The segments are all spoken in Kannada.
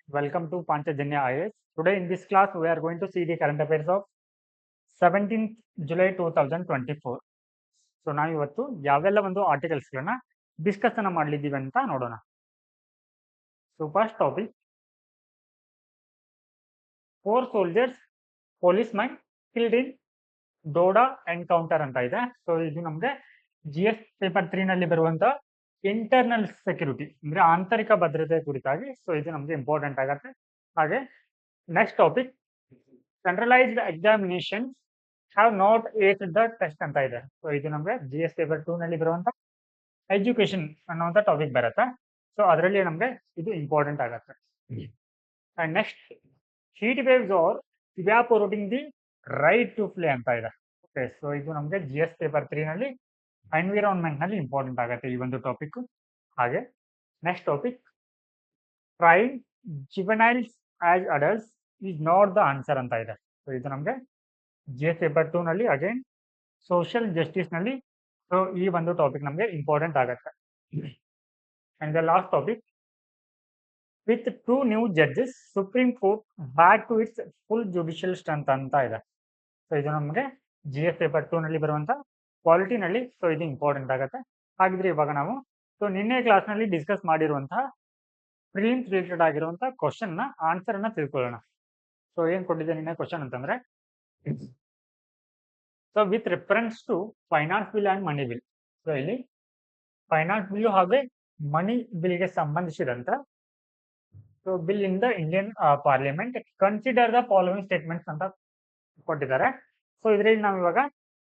Welcome to Panchajanya IAS. Today in this class we are going to see the current affairs of 17th July 2024. So ನಾವು ಇವತ್ತು ಯಾವೆಲ್ಲ ಒಂದು ಆರ್ಟಿಕಲ್ಸ್ಗಳನ್ನ ಡಿಸ್ಕಷನ್ ಮಾಡಲಿದ್ದೀವಿ ಅಂತ ನೋಡೋಣ. So first topic, 4 soldiers policemen killed in Doda encounter ಅಂತ ಇದೆ. ಸೊ ಇದು ನಮಗೆ GS ಪೇಪರ್ 3 ನಲ್ಲಿ ಬರುವಂತ ಇಂಟರ್ನಲ್ ಸೆಕ್ಯೂರಿಟಿ ಅಂದ್ರೆ ಆಂತರಿಕ ಭದ್ರತೆ ಕುರಿತಾಗಿ. ಸೊ ಇದು ನಮಗೆ ಇಂಪಾರ್ಟೆಂಟ್ ಆಗುತ್ತೆ. ಹಾಗೆ next topic, centralised examination have not aced the test ಅಂತ ಇದೆ. ಸೊ ಇದು ನಮಗೆ GS ಪೇಪರ್ 2 ನಲ್ಲಿ ಬರುವಂತ ಎಜುಕೇಶನ್ ಅನ್ನುವಂಥ ಟಾಪಿಕ್ ಬರುತ್ತೆ. ಸೊ ಅದರಲ್ಲಿ ನಮಗೆ ಇದು ಇಂಪಾರ್ಟೆಂಟ್ ಆಗುತ್ತೆ. And next, heat waves are evaporating the right to play ಅಂತ ಇದೆ. ಓಕೆ, ಸೊ ಇದು ನಮಗೆ GS ಪೇಪರ್ 3 ನಲ್ಲಿ ಎನ್ವಿರಾನ್ಮೆಂಟ್ ನಲ್ಲಿ ಇಂಪಾರ್ಟೆಂಟ್ ಆಗುತ್ತೆ ಈ ಒಂದು ಟಾಪಿಕ್. ಹಾಗೆ next topic, trying juveniles as adults is not the answer ಅಂತ ಇದೆ. ಸೊ ಇದು ನಮಗೆ GS ಪೇಪರ್ 2 ನಲ್ಲಿ ಅಗೇನ್ ಸೋಷಿಯಲ್ ಜಸ್ಟಿಸ್ ನಲ್ಲಿ ಸೊ ಈ ಒಂದು ಟಾಪಿಕ್ ನಮಗೆ ಇಂಪಾರ್ಟೆಂಟ್ ಆಗುತ್ತೆ. And the last topic, with 2 new judges supreme court back to its full judicial strength ಅಂತ ಇದೆ. ಸೊ ಇದು ನಮಗೆ GS ಪೇಪರ್ 2 ನಲ್ಲಿ ಬರುವಂತ ಕ್ವಾಲಿಟಿ ನಲ್ಲಿ ಸೊ ಇದು ಇಂಪಾರ್ಟೆಂಟ್ ಆಗುತ್ತೆ. ಹಾಗಿದ್ರೆ ಇವಾಗ ನಾವು ಸೊ ನಿನ್ನೆ ಕ್ಲಾಸ್ ನಲ್ಲಿ ಡಿಸ್ಕಸ್ ಮಾಡಿರುವಂತಹ ಪ್ರಿಲಿಮ್ಸ್ ರಿಲೇಟೆಡ್ ಆಗಿರುವಂತಹ ಕ್ವಶನ್ ನ ಆನ್ಸರ್ ಅನ್ನ ತಿಳ್ಕೊಳ್ಳೋಣ. ಸೊ ಏನ್ ಕೊಟ್ಟಿದೆ ನಿನ್ನೆ ಕ್ವಶನ್ ಅಂತಂದ್ರೆ, so with reference to finance bill and money bill. So ಇಲ್ಲಿ ಫೈನಾನ್ಸ್ ಬಿಲ್ ಹಾಗೆ ಮನಿ ಬಿಲ್ ಗೆ ಸಂಬಂಧಿಸಿದಂತ so bill in the Indian parliament consider the following statements ಅಂತ ಕೊಟ್ಟಿದ್ದಾರೆ. ಸೊ ಇದರಲ್ಲಿ ನಾವು ಇವಾಗ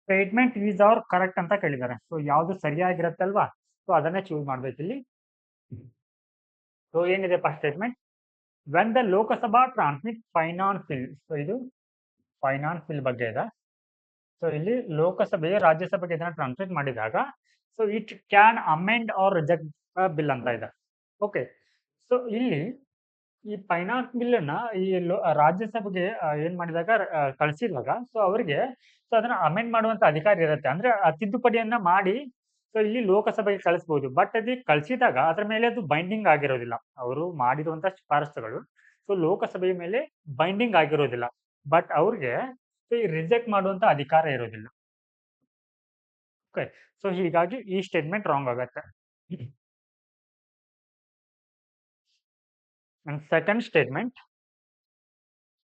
ಸ್ಟೇಟ್ಮೆಂಟ್ ಈಸ್ ಆರ್ ಕರೆಕ್ಟ್ ಅಂತ ಕೇಳಿದ್ದಾರೆ. ಸೊ ಯಾವ್ದು ಸರಿಯಾಗಿರತ್ತಲ್ವಾ, ಸೊ ಅದನ್ನೇ ಚೂಸ್ ಮಾಡ್ಬೇಕು ಇಲ್ಲಿ. ಸೊ ಏನಿದೆ first statement, when the Lok Sabha transmit finance bill. So ಇದು ಫೈನಾನ್ಸ್ ಬಿಲ್ ಬಗ್ಗೆ ಇದೆ. ಸೊ ಇಲ್ಲಿ ಲೋಕಸಭೆಗೆ ರಾಜ್ಯಸಭೆಗೆ ಇದನ್ನ ಟ್ರಾನ್ಸ್ಮಿಟ್ ಮಾಡಿದಾಗ so it can amend or reject bill ಅಂತ ಇದೆ. ಓಕೆ, ಸೊ ಇಲ್ಲಿ ಈ ಫೈನಾನ್ಸ್ ಬಿಲ್ ಅನ್ನ ಈ ರಾಜ್ಯಸಭೆಗೆ ಏನ್ ಮಾಡಿದಾಗ ಕಳಿಸಿದಾಗ ಸೊ ಅವರಿಗೆ ಸೊ ಅದನ್ನ ಅಮೆಂಡ್ ಮಾಡುವಂತ ಅಧಿಕಾರ ಇರುತ್ತೆ. ಅಂದ್ರೆ ಆ ತಿದ್ದುಪಡಿಯನ್ನ ಮಾಡಿ ಸೊ ಇಲ್ಲಿ ಲೋಕಸಭೆಗೆ ಕಳಿಸಬಹುದು. ಬಟ್ ಅದು ಕಳಿಸಿದಾಗ ಅದ್ರ ಮೇಲೆ ಅದು ಬೈಂಡಿಂಗ್ ಆಗಿರೋದಿಲ್ಲ. ಅವರು ಮಾಡಿರುವಂತ ಶಿಫಾರಸುಗಳು ಸೊ ಲೋಕಸಭೆಯ ಮೇಲೆ ಬೈಂಡಿಂಗ್ ಆಗಿರೋದಿಲ್ಲ. ಬಟ್ ಅವ್ರಿಗೆ ಈ ರಿಜೆಕ್ಟ್ ಮಾಡುವಂತ ಅಧಿಕಾರ ಇರೋದಿಲ್ಲ. ಓಕೆ, ಸೊ ಹೀಗಾಗಿ ಈ ಸ್ಟೇಟ್ಮೆಂಟ್ ರಾಂಗ್ ಆಗುತ್ತೆ. ಸೆಕೆಂಡ್ ಸ್ಟೇಟ್ಮೆಂಟ್,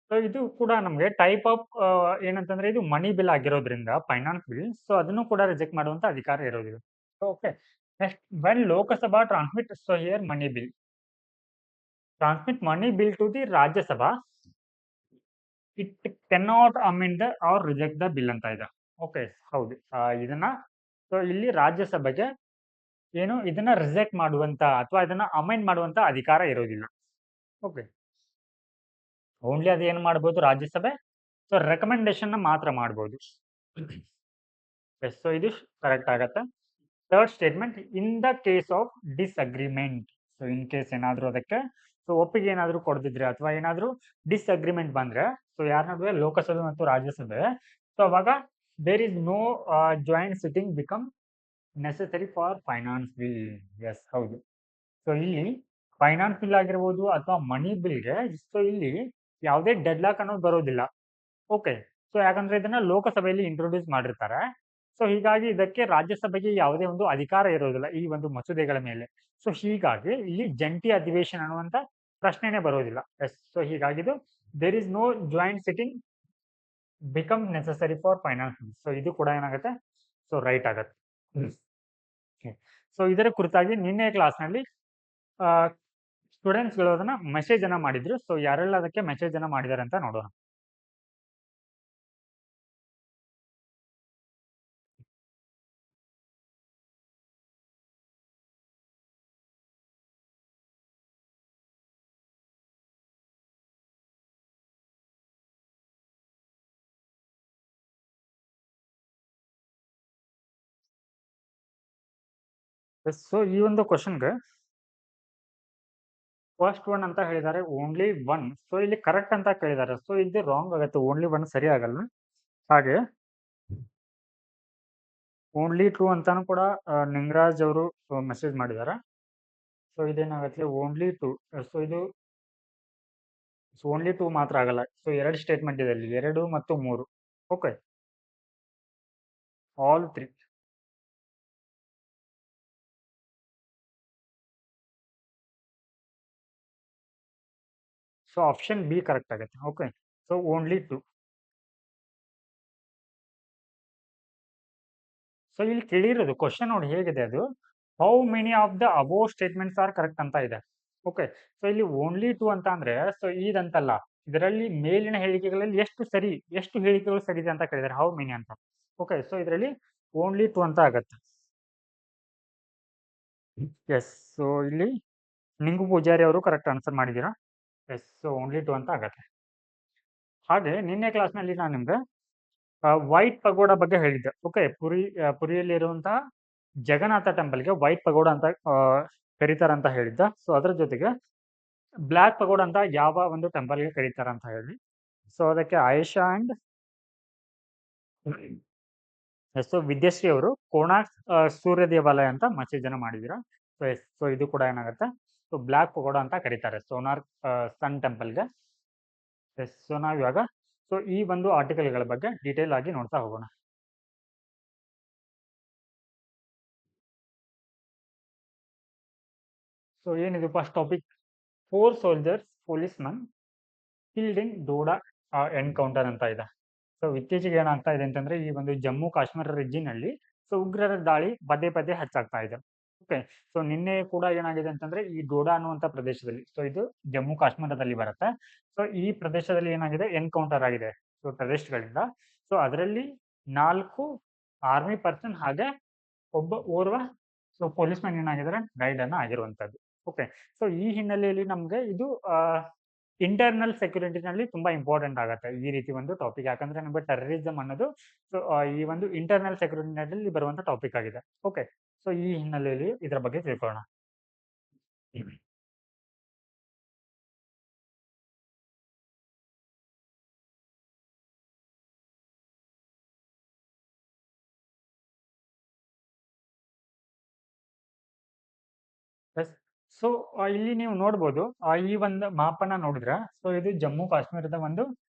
ಸೊ ಇದು ಕೂಡ ನಮಗೆ ಟೈಪ್ ಆಫ್ ಏನಂತಂದ್ರೆ ಇದು ಮನಿ ಬಿಲ್ ಆಗಿರೋದ್ರಿಂದ ಫೈನಾನ್ಸ್ ಬಿಲ್ ಸೊ ಅದನ್ನು ಕೂಡ ರಿಜೆಕ್ಟ್ ಮಾಡುವಂತ ಅಧಿಕಾರ ಇರೋದಿಲ್ಲ. Okay, next, when Lok Sabha transmit so here money bill transmit money bill to the Rajya Sabha it cannot amend the or reject the bill ಅಂತ ಇದೆ. ಓಕೆ, ಹೌದು, ಇದನ್ನ ಸೊ ಇಲ್ಲಿ ರಾಜ್ಯಸಭೆಗೆ ಏನು ಇದನ್ನ ರಿಜೆಕ್ಟ್ ಮಾಡುವಂತ ಅಥವಾ ಇದನ್ನ ಅಮೆಂಡ್ ಮಾಡುವಂತ ಅಧಿಕಾರ ಇರೋದಿಲ್ಲ. ಓಕೆ, ಓನ್ಲಿ ಅದು ಏನು ಮಾಡಬಹುದು ರಾಜ್ಯಸಭೆ, ಸೊ ರೆಕಮೆಂಡೇಶನ್ ಮಾತ್ರ ಮಾಡಬಹುದು. ಸೊ ಇದು ಕರೆಕ್ಟ್ ಆಗತ್ತೆ. Third statement, in the case of disagreement. So in case ಏನಾದ್ರು ಅದಕ್ಕೆ ಸೊ ಒಪ್ಪಿಗೆ ಏನಾದ್ರು ಕೊಡದಿದ್ರೆ ಅಥವಾ ಏನಾದ್ರು ಡಿಸ್ಅಗ್ರಿಮೆಂಟ್ ಬಂದ್ರೆ ಸೊ ಯಾರ ನಡುವೆ ಲೋಕಸಭೆ ಮತ್ತು ರಾಜ್ಯಸಭೆ ಸೊ ಅವಾಗ there is no joint sitting become necessary for finance bill. Yes, ಹೌದು. ಸೊ ಇಲ್ಲಿ ಫೈನಾನ್ಸ್ ಬಿಲ್ ಆಗಿರ್ಬೋದು ಅಥವಾ ಮನಿ ಬಿಲ್ಗೆ ಸೊ ಇಲ್ಲಿ ಯಾವುದೇ ಡೆಡ್ಲಾಕ್ ಅನ್ನೋದು ಬರೋದಿಲ್ಲ. ಓಕೆ, ಸೊ ಯಾಕಂದ್ರೆ ಇದನ್ನ ಲೋಕಸಭೆಯಲ್ಲಿ ಇಂಟ್ರೊಡ್ಯೂಸ್ ಮಾಡಿರ್ತಾರೆ. ಸೊ ಹೀಗಾಗಿ ಇದಕ್ಕೆ ರಾಜ್ಯಸಭೆಗೆ ಯಾವುದೇ ಒಂದು ಅಧಿಕಾರ ಇರೋದಿಲ್ಲ ಈ ಒಂದು ಮಸೂದೆಗಳ ಮೇಲೆ. ಸೊ ಹೀಗಾಗಿ ಇಲ್ಲಿ ಜಂಟಿ ಅಧಿವೇಶನ ಅನ್ನುವಂತ ಪ್ರಶ್ನೆನೇ ಬರೋದಿಲ್ಲ. ಎಸ್, ಸೊ ಹೀಗಾಗಿದು there is no joint sitting become necessary for finance. So ಇದು ಕೂಡ ಏನಾಗುತ್ತೆ, ಸೊ ರೈಟ್ ಆಗತ್ತೆ. ಸೊ ಇದರ ಕುರಿತಾಗಿ ನಿನ್ನೆ ಕ್ಲಾಸ್ ನಲ್ಲಿ ಸ್ಟೂಡೆಂಟ್ಸ್ ಗಳು ಅದನ್ನ ಮೆಸೇಜ್ ಅನ್ನ ಮಾಡಿದ್ರು. ಸೊ ಯಾರೆಲ್ಲ ಅದಕ್ಕೆ ಮೆಸೇಜ್ ಅನ್ನ ಮಾಡಿದ್ದಾರೆ ಅಂತ ನೋಡೋಣ. ಸೊ ಈ ಒಂದು ಕ್ವಶನ್ಗೆ ಫಸ್ಟ್ ಒನ್ ಅಂತ ಹೇಳಿದ್ದಾರೆ, ಓನ್ಲಿ ಒನ್. ಸೊ ಇಲ್ಲಿ ಕರೆಕ್ಟ್ ಅಂತ ಕೇಳಿದ್ದಾರೆ. ಸೊ ಇದು ರಾಂಗ್ ಆಗುತ್ತೆ, ಓನ್ಲಿ ಒನ್ ಸರಿ ಆಗಲ್ಲ. ಹಾಗೆ ಓನ್ಲಿ ಟೂ ಅಂತಾನು ಕೂಡ ನಿಂಗರಾಜ್ ಅವರು ಮೆಸೇಜ್ ಮಾಡಿದ್ದಾರೆ. ಸೊ ಇದೇನಾಗುತ್ತೆ, ಓನ್ಲಿ ಟೂ. ಸೊ ಇದು ಸೊ ಓನ್ಲಿ 2 ಮಾತ್ರ ಆಗಲ್ಲ. ಸೊ 2 ಸ್ಟೇಟ್ಮೆಂಟ್ ಇದೆ ಅಲ್ಲಿ. 2 ಮತ್ತು 3. Okay. All 3. So option B correct ಆಗುತ್ತೆ. ಓಕೆ. So only 2. ಸೊ ಇಲ್ಲಿ ತಿಳಿರೋದು ಕ್ವಶನ್ ನೋಡಿ ಹೇಗಿದೆ ಅದು. How many of the above statements are correct ಅಂತ ಇದೆ. ಓಕೆ. ಸೊ ಇಲ್ಲಿ ಓನ್ಲಿ 2 ಅಂತ ಅಂದ್ರೆ ಸೊ ಇದಂತಲ್ಲ. ಇದರಲ್ಲಿ ಮೇಲಿನ ಹೇಳಿಕೆಗಳಲ್ಲಿ ಎಷ್ಟು ಹೇಳಿಕೆಗಳು ಸರಿ ಇದೆ ಅಂತ ಕೇಳಿದ್ದಾರೆ. ಹೌ ಮೆನಿ ಅಂತ. ಓಕೆ. ಸೊ ಇದರಲ್ಲಿ ಓನ್ಲಿ 2 ಅಂತ ಆಗತ್ತೆ. ಎಸ್. ಸೊ ಇಲ್ಲಿ ನಿಂಗು ಪೂಜಾರಿ ಅವರು ಕರೆಕ್ಟ್ ಆನ್ಸರ್ ಮಾಡಿದ್ದೀರಾ. ಎಸ್. ಸೊ ಓನ್ಲಿ 2 ಅಂತ ಆಗತ್ತೆ. ಹಾಗೆ ನಿನ್ನೆ ಕ್ಲಾಸ್ನಲ್ಲಿ ನಾನು ನಿಮ್ಗೆ ವೈಟ್ ಪಗೋಡ ಬಗ್ಗೆ ಹೇಳಿದ್ದೆ. ಓಕೆ. ಪುರಿಯಲ್ಲಿರುವಂತಹ ಜಗನ್ನಾಥ ಟೆಂಪಲ್ಗೆ ವೈಟ್ ಪಗೋಡ ಅಂತ ಕರೀತಾರಂತ ಹೇಳಿದ್ದ. ಸೊ ಅದ್ರ ಜೊತೆಗೆ ಬ್ಲಾಕ್ ಪಗೋಡ ಅಂತ ಯಾವ ಒಂದು ಟೆಂಪಲ್ಗೆ ಕರೀತಾರಂತ ಹೇಳಿ. ಸೊ ಅದಕ್ಕೆ ಆಯೇಷಾ ಅಂಡ್ ಸೊ ವಿದ್ಯಾಶ್ರೀ ಅವರು ಕೋಣಾರ್ಕ್ ಸೂರ್ಯ ದೇವಾಲಯ ಅಂತ ಮೆಸೇಜ್ ಅನ್ನು ಮಾಡಿದೀರಾ. So S. ಸೊ ಇದು ಕೂಡ ಏನಾಗುತ್ತೆ, ಸೊ ಬ್ಲಾಕ್ ಪಗೋಡ ಅಂತ ಕರೀತಾರೆ ಸೋನಾರ್ಕ್ ಸನ್ ಟೆಂಪಲ್ಗೆ. ಎಸ್. ಸೊ ನಾವಿವಾಗ ಸೊ ಈ ಒಂದು ಆರ್ಟಿಕಲ್ಗಳ ಬಗ್ಗೆ ಡೀಟೇಲ್ ಆಗಿ ನೋಡ್ತಾ ಹೋಗೋಣ. ಸೊ ಏನಿದು ಫಸ್ಟ್ ಟಾಪಿಕ್, 4 ಸೋಲ್ಜರ್ಸ್ ಪೊಲೀಸ್ಮನ್ ಕಿಲ್ಡ್ ಇನ್ ಡೋಡಾ ಎನ್ಕೌಂಟರ್ ಅಂತ ಇದೆ. ಸೊ ಇತ್ತೀಚೆಗೆ ಏನಾಗ್ತಾ ಇದೆ ಅಂತಂದ್ರೆ ಈ ಒಂದು ಜಮ್ಮು ಕಾಶ್ಮೀರ ರಿಜಿನ್ ಅಲ್ಲಿ ಸೊ ಉಗ್ರರ ದಾಳಿ ಪದೇ ಪದೇ ಹೆಚ್ಚಾಗ್ತಾ ಇದೆ. ಓಕೆ. ಸೊ ನಿನ್ನೆ ಕೂಡ ಏನಾಗಿದೆ ಅಂತಂದ್ರೆ ಈ ಡೋಡಾ ಅನ್ನುವಂತ ಪ್ರದೇಶದಲ್ಲಿ, ಸೊ ಇದು ಜಮ್ಮು ಕಾಶ್ಮೀರದಲ್ಲಿ ಬರುತ್ತೆ. ಸೊ ಈ ಪ್ರದೇಶದಲ್ಲಿ ಏನಾಗಿದೆ, ಎನ್ಕೌಂಟರ್ ಆಗಿದೆ ಸೊ ಟೆರರಿಸ್ಟ್ಗಳಿಂದ. ಸೊ ಅದರಲ್ಲಿ 4 ಆರ್ಮಿ ಪರ್ಸನ್ ಹಾಗೆ ಓರ್ವ ಸೊ ಪೊಲೀಸ್ ಮ್ಯಾನ್ ಏನಾಗಿದ್ದಾರೆ, ಗೈಡ್ ಅನ್ನ ಆಗಿರುವಂತದ್ದು. ಓಕೆ. ಸೊ ಈ ಹಿನ್ನೆಲೆಯಲ್ಲಿ ನಮ್ಗೆ ಇದು ಇಂಟರ್ನಲ್ ಸೆಕ್ಯೂರಿಟಿನಲ್ಲಿ ತುಂಬಾ ಇಂಪಾರ್ಟೆಂಟ್ ಆಗುತ್ತೆ ಈ ರೀತಿ ಒಂದು ಟಾಪಿಕ್. ಯಾಕಂದ್ರೆ ನಮಗೆ ಟೆರರಿಸಂ ಅನ್ನೋದು ಸೊ ಈ ಒಂದು ಇಂಟರ್ನಲ್ ಸೆಕ್ಯೂರಿಟಿನಲ್ಲಿ ಬರುವಂತ ಟಾಪಿಕ್ ಆಗಿದೆ. ಓಕೆ. ಸೊ ಈ ಹಿನ್ನೆಲೆಯಲ್ಲಿ ಇದರ ಬಗ್ಗೆ ತಿಳ್ಕೊಳ್ಳೋಣ. ಎಸ್. ಸೊ ಇಲ್ಲಿ ನೀವು ನೋಡ್ಬೋದು ಈ ಒಂದು ಮಾಪನ್ನ ನೋಡಿದ್ರೆ ಸೊ ಇದು ಜಮ್ಮು ಕಾಶ್ಮೀರದ ಒಂದು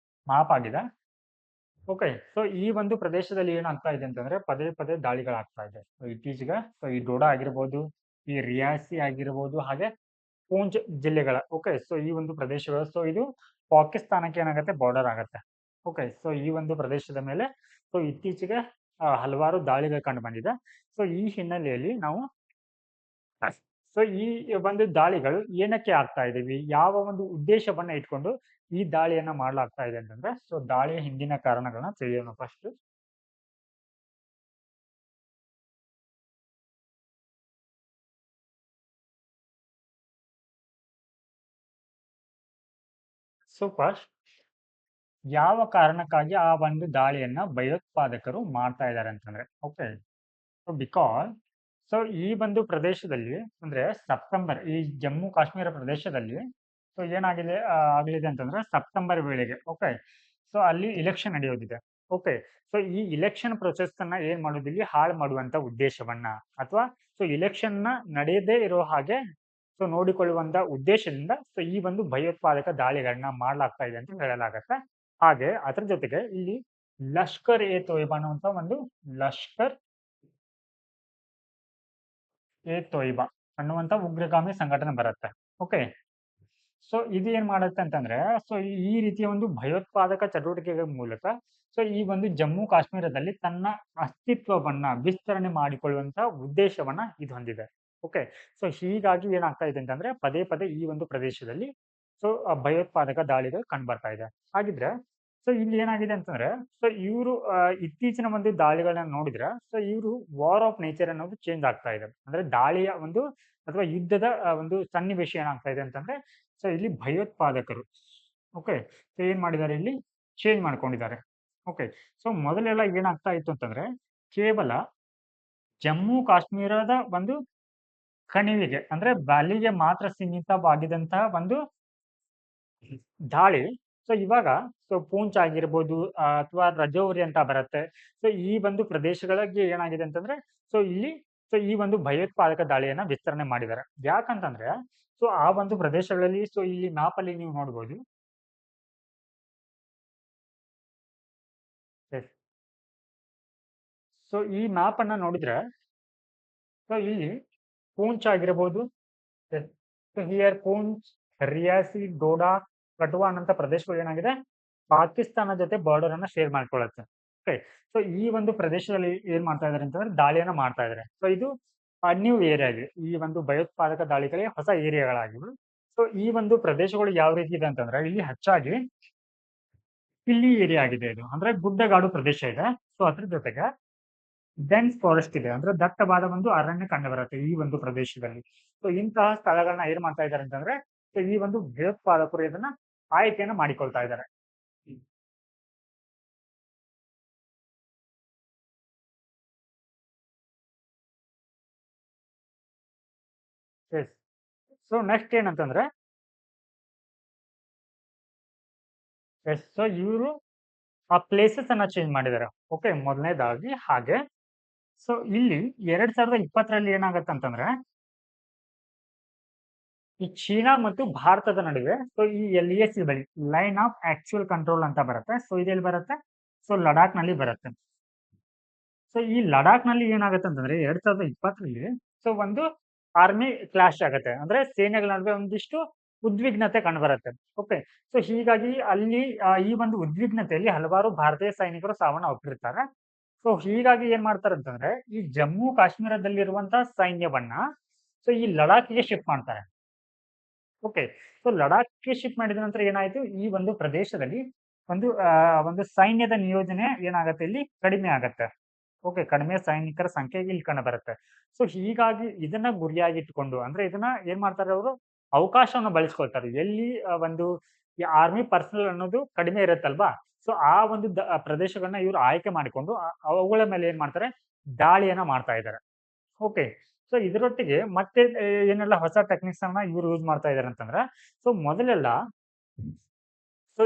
ಮಾಪ್ ಆಗಿದೆ. ಓಕೆ. ಸೊ ಈ ಒಂದು ಪ್ರದೇಶದಲ್ಲಿ ಏನಾಗ್ತಾ ಇದೆ ಅಂತಂದ್ರೆ ಪದೇ ಪದೇ ದಾಳಿಗಳಾಗ್ತಾ ಇದೆ. ಸೊ ಇತ್ತೀಚೆಗೆ ಸೊ ಈ ಡೋಡಾ ಆಗಿರ್ಬೋದು, ಈ ರಿಯಾಸಿ ಆಗಿರ್ಬೋದು, ಹಾಗೆ ಪೂಂಚ್ ಜಿಲ್ಲೆಗಳ. ಓಕೆ. ಸೊ ಈ ಒಂದು ಪ್ರದೇಶಗಳು ಸೊ ಇದು ಪಾಕಿಸ್ತಾನಕ್ಕೆ ಏನಾಗುತ್ತೆ, ಬಾರ್ಡರ್ ಆಗುತ್ತೆ. ಓಕೆ. ಸೊ ಈ ಒಂದು ಪ್ರದೇಶದ ಮೇಲೆ ಸೊ ಇತ್ತೀಚೆಗೆ ಹಲವಾರು ದಾಳಿಗಳು ಕಂಡು ಬಂದಿದೆ. ಸೊ ಈ ಹಿನ್ನೆಲೆಯಲ್ಲಿ ನಾವು ಸೊ ಈ ಒಂದು ದಾಳಿಗಳು ಏನಕ್ಕೆ ಆಗ್ತಾ ಇದೀವಿ, ಯಾವ ಒಂದು ಉದ್ದೇಶವನ್ನ ಇಟ್ಕೊಂಡು ಈ ದಾಳಿಯನ್ನ ಮಾಡಲಾಗ್ತಾ ಇದೆ ಅಂತಂದ್ರೆ ಸೊ ದಾಳಿಯ ಹಿಂದಿನ ಕಾರಣಗಳನ್ನ ತಿಳಿಯೋಣ ಫಸ್ಟ್. ಸೊ ಫಸ್ಟ್ ಯಾವ ಕಾರಣಕ್ಕಾಗಿ ಆ ಒಂದು ದಾಳಿಯನ್ನ ಭಯೋತ್ಪಾದಕರು ಮಾಡ್ತಾ ಇದ್ದಾರೆ ಅಂತಂದ್ರೆ, ಓಕೆ. ಸೊ ಬಿಕಾಸ್ ಸೊ ಈ ಒಂದು ಪ್ರದೇಶದಲ್ಲಿ ಅಂದ್ರೆ ಸೆಪ್ಟೆಂಬರ್, ಈ ಜಮ್ಮು ಕಾಶ್ಮೀರ ಪ್ರದೇಶದಲ್ಲಿ ಸೊ ಏನಾಗಿದೆ ಆಗಲಿದೆ ಅಂತಂದ್ರೆ ಸೆಪ್ಟೆಂಬರ್ ವೇಳೆಗೆ. ಓಕೆ. ಸೊ ಅಲ್ಲಿ ಇಲೆಕ್ಷನ್ ನಡೆಯೋದಿದೆ. ಓಕೆ. ಸೊ ಈ ಇಲೆಕ್ಷನ್ ಪ್ರೊಸೆಸ್ ಅನ್ನ ಏನ್ ಮಾಡೋದಿಲ್ಲಿ ಹಾಳು ಮಾಡುವಂತ ಉದ್ದೇಶವನ್ನ, ಅಥವಾ ಸೊ ಇಲೆಕ್ಷನ್ ನ ನಡೆಯದೇ ಇರೋ ಹಾಗೆ ಸೊ ನೋಡಿಕೊಳ್ಳುವಂತ ಉದ್ದೇಶದಿಂದ ಸೊ ಈ ಒಂದು ಭಯೋತ್ಪಾದಕ ದಾಳಿಗಳನ್ನ ಮಾಡಲಾಗ್ತಾ ಇದೆ ಅಂತ ಹೇಳಲಾಗತ್ತೆ. ಹಾಗೆ ಅದ್ರ ಜೊತೆಗೆ ಇಲ್ಲಿ ಲಷ್ಕರ್ ಎ ತೊಯ್ಬಾ ಅನ್ನುವಂತ ಒಂದು ಲಷ್ಕರ್ ಎ ತೊಯ್ಬಾ ಅನ್ನುವಂತ ಉಗ್ರಗಾಮಿ ಸಂಘಟನೆ ಬರುತ್ತೆ. ಓಕೆ. ಸೊ ಇದು ಏನ್ ಮಾಡುತ್ತೆ ಅಂತಂದ್ರೆ ಸೊ ಈ ರೀತಿಯ ಒಂದು ಭಯೋತ್ಪಾದಕ ಚಟುವಟಿಕೆಗಳ ಮೂಲಕ ಸೊ ಈ ಒಂದು ಜಮ್ಮು ಕಾಶ್ಮೀರದಲ್ಲಿ ತನ್ನ ಅಸ್ತಿತ್ವವನ್ನ ವಿಸ್ತರಣೆ ಮಾಡಿಕೊಳ್ಳುವಂತ ಉದ್ದೇಶವನ್ನ ಇದು ಹೊಂದಿದೆ. ಓಕೆ. ಸೊ ಹೀಗಾಗಿ ಏನಾಗ್ತಾ ಇದೆ ಅಂತಂದ್ರೆ ಪದೇ ಪದೇ ಈ ಒಂದು ಪ್ರದೇಶದಲ್ಲಿ ಸೊ ಭಯೋತ್ಪಾದಕ ದಾಳಿಗಳು ಕಂಡು ಬರ್ತಾ ಇದೆ. ಹಾಗಿದ್ರೆ ಸೊ ಇಲ್ಲಿ ಏನಾಗಿದೆ ಅಂತಂದ್ರೆ ಸೊ ಇವರು ಇತ್ತೀಚಿನ ಒಂದು ದಾಳಿಗಳನ್ನ ನೋಡಿದ್ರೆ ಸೊ ಇವರು ವಾರ್ ಆಫ್ ನೇಚರ್ ಅನ್ನೋದು ಚೇಂಜ್ ಆಗ್ತಾ ಇದೆ. ಅಂದ್ರೆ ದಾಳಿಯ ಒಂದು ಅಥವಾ ಯುದ್ಧದ ಒಂದು ಸನ್ನಿವೇಶ ಏನಾಗ್ತಾ ಇದೆ ಅಂತಂದ್ರೆ ಸೊ ಇಲ್ಲಿ ಭಯೋತ್ಪಾದಕರು, ಓಕೆ, ಸೊ ಏನ್ ಮಾಡಿದ್ದಾರೆ, ಇಲ್ಲಿ ಚೇಂಜ್ ಮಾಡ್ಕೊಂಡಿದ್ದಾರೆ. ಓಕೆ. ಸೊ ಮೊದಲೆಲ್ಲ ಏನಾಗ್ತಾ ಇತ್ತು ಅಂತಂದ್ರೆ ಕೇವಲ ಜಮ್ಮು ಕಾಶ್ಮೀರದ ಒಂದು ಕಣಿವೆಗೆ ಅಂದ್ರೆ ವ್ಯಾಲಿಗೆ ಮಾತ್ರ ಸೀಮಿತವಾಗಿದ್ದಂತಹ ಒಂದು ದಾಳಿ ಸೊ ಇವಾಗ ಸೊ ಪೂಂಚ್ ಆಗಿರ್ಬೋದು ಅಥವಾ ರಜೌರಿ ಅಂತ ಬರುತ್ತೆ. ಸೊ ಈ ಒಂದು ಪ್ರದೇಶಗಳಿಗೆ ಏನಾಗಿದೆ ಅಂತಂದ್ರೆ ಸೊ ಇಲ್ಲಿ ಸೊ ಈ ಒಂದು ಭಯೋತ್ಪಾದಕ ದಾಳಿಯನ್ನ ವಿಸ್ತರಣೆ ಮಾಡಿದ್ದಾರೆ. ಯಾಕಂತಂದ್ರೆ ಸೊ ಆ ಒಂದು ಪ್ರದೇಶಗಳಲ್ಲಿ ಸೊ ಇಲ್ಲಿ ಮ್ಯಾಪ್ ಅಲ್ಲಿ ನೀವು ನೋಡ್ಬೋದು ಸೊ ಈ ಮ್ಯಾಪ್ ಅನ್ನ ನೋಡಿದ್ರೆ ಸೊ ಇಲ್ಲಿ ಪೂಂಚ್ ಆಗಿರಬಹುದು. ಸೊ ಹಿಯರ್ ಪೂಂಚ್, ರಿಯಾಸಿ, ಡೋಡಾ, ಕಟ್ವಾನ್ ಅಂತ ಪ್ರದೇಶಗಳು ಏನಾಗಿದೆ ಪಾಕಿಸ್ತಾನ ಜೊತೆ ಬಾರ್ಡರ್ ಅನ್ನ ಶೇರ್ ಮಾಡ್ಕೊಳ್ಳುತ್ತೆ. ಓಕೆ, ಸೊ ಈ ಒಂದು ಪ್ರದೇಶದಲ್ಲಿ ಏನ್ ಮಾಡ್ತಾ ಇದಾರೆ ಅಂತಂದ್ರೆ ದಾಳಿಯನ್ನ ಮಾಡ್ತಾ ಇದಾರೆ. ಸೊ ಇದು ನ್ಯೂ ಏರಿಯಾ ಇದೆ, ಈ ಒಂದು ಭಯೋತ್ಪಾದಕ ದಾಳಿಗಳಿಗೆ ಹೊಸ ಏರಿಯಾಗಳಾಗಿವೆ. ಸೊ ಈ ಒಂದು ಪ್ರದೇಶಗಳು ಯಾವ ರೀತಿ ಇದೆ ಅಂತಂದ್ರೆ ಇಲ್ಲಿ ಹೆಚ್ಚಾಗಿ ಹಿಲ್ಲಿ ಏರಿಯಾ ಆಗಿದೆ, ಇದು ಅಂದ್ರೆ ಗುಡ್ಡಗಾಡು ಪ್ರದೇಶ ಇದೆ. ಸೊ ಅದ್ರ ಜೊತೆಗೆ ಡೆನ್ಸ್ ಫಾರೆಸ್ಟ್ ಇದೆ, ಅಂದ್ರೆ ದಟ್ಟವಾದ ಒಂದು ಅರಣ್ಯ ಕಂಡು ಬರುತ್ತೆ ಈ ಒಂದು ಪ್ರದೇಶದಲ್ಲಿ. ಸೊ ಇಂತಹ ಸ್ಥಳಗಳನ್ನ ಏನ್ ಮಾಡ್ತಾ ಇದ್ದಾರೆ ಅಂತಂದ್ರೆ ಸೊ ಈ ಒಂದು ಭಯೋತ್ಪಾದಕರು ಇದನ್ನ ಆಯ್ಕೆಯನ್ನ ಮಾಡಿಕೊಳ್ತಾ ಇದ್ದಾರೆ. ಸೊ ನೆಕ್ಸ್ಟ್ ಏನಂತಂದ್ರೆ ಸೊ ಇವರು ಆ ಪ್ಲೇಸಸ್ ಅನ್ನ ಚೇಂಜ್ ಮಾಡಿದ್ದಾರೆ. ಓಕೆ, ಮೊದಲನೇದಾಗಿ ಹಾಗೆ ಸೊ ಇಲ್ಲಿ 2020ರಲ್ಲಿ ಏನಾಗತ್ತೆ ಅಂತಂದ್ರೆ ಈ ಚೀನಾ ಮತ್ತು ಭಾರತದ ನಡುವೆ ಸೊ ಈ LAC ಬಳಿ ಲೈನ್ ಆಫ್ ಆಕ್ಚುಯಲ್ ಕಂಟ್ರೋಲ್ ಅಂತ ಬರುತ್ತೆ. ಸೊ ಇದೆಲ್ಲಿ ಬರುತ್ತೆ? ಸೊ ಲಡಾಖ್ ನಲ್ಲಿ ಬರುತ್ತೆ. ಸೊ ಈ ಲಡಾಖ್ ನಲ್ಲಿ ಏನಾಗುತ್ತೆ ಅಂತಂದ್ರೆ 2020ರಲ್ಲಿ ಸೊ ಒಂದು ಆರ್ಮಿ ಕ್ಲಾಶ್ ಆಗತ್ತೆ, ಅಂದ್ರೆ ಸೇನೆಗಳ ನಡುವೆ ಒಂದಿಷ್ಟು ಉದ್ವಿಗ್ನತೆ ಕಂಡುಬರುತ್ತೆ. ಓಕೆ, ಸೊ ಹೀಗಾಗಿ ಅಲ್ಲಿ ಈ ಒಂದು ಉದ್ವಿಗ್ನತೆಯಲ್ಲಿ ಹಲವಾರು ಭಾರತೀಯ ಸೈನಿಕರು ಸಾವನ್ನ ಒಪ್ಪಿರ್ತಾರೆ. ಸೊ ಹೀಗಾಗಿ ಏನ್ ಮಾಡ್ತಾರೆ ಅಂತಂದ್ರೆ ಈ ಜಮ್ಮು ಕಾಶ್ಮೀರದಲ್ಲಿರುವಂತಹ ಸೈನ್ಯವನ್ನ ಸೊ ಈ ಲಡಾಖ್ಗೆ ಶಿಫ್ಟ್ ಮಾಡ್ತಾರೆ. ಓಕೆ, ಸೊ ಲಡಾಖ್ಗೆ ಶಿಫ್ಟ್ ಮಾಡಿದ ನಂತರ ಏನಾಯ್ತು, ಈ ಒಂದು ಪ್ರದೇಶದಲ್ಲಿ ಒಂದು ಸೈನ್ಯದ ನಿಯೋಜನೆ ಏನಾಗತ್ತೆ ಇಲ್ಲಿ ಕಡಿಮೆ ಆಗತ್ತೆ. ಓಕೆ, ಕಡಿಮೆ ಸೈನಿಕರ ಸಂಖ್ಯೆ ಇಲ್ಲಿ ಕಂಡು ಬರುತ್ತೆ. ಸೊ ಹೀಗಾಗಿ ಇದನ್ನ ಗುರಿಯಾಗಿಟ್ಟುಕೊಂಡು ಅಂದ್ರೆ ಇದನ್ನ ಏನ್ ಮಾಡ್ತಾರೆ ಅವರು ಅವಕಾಶವನ್ನು ಬಳಸ್ಕೊಳ್ತಾರೆ. ಎಲ್ಲಿ ಒಂದು ಈ ಆರ್ಮಿ ಪರ್ಸನಲ್ ಅನ್ನೋದು ಕಡಿಮೆ ಇರುತ್ತಲ್ವಾ, ಸೊ ಆ ಒಂದು ಪ್ರದೇಶಗಳನ್ನ ಇವರು ಆಯ್ಕೆ ಮಾಡಿಕೊಂಡು ಅವುಗಳ ಮೇಲೆ ಏನ್ ಮಾಡ್ತಾರೆ ದಾಳಿಯನ್ನ ಮಾಡ್ತಾ ಇದ್ದಾರೆ. ಓಕೆ, ಸೊ ಇದರೊಟ್ಟಿಗೆ ಮತ್ತೆ ಏನೆಲ್ಲ ಹೊಸ ಟೆಕ್ನಿಕ್ಸ್ ಅನ್ನ ಇವರು ಯೂಸ್ ಮಾಡ್ತಾ ಇದ್ದಾರೆ ಅಂತಂದ್ರೆ ಸೊ ಮೊದಲೆಲ್ಲ ಸೊ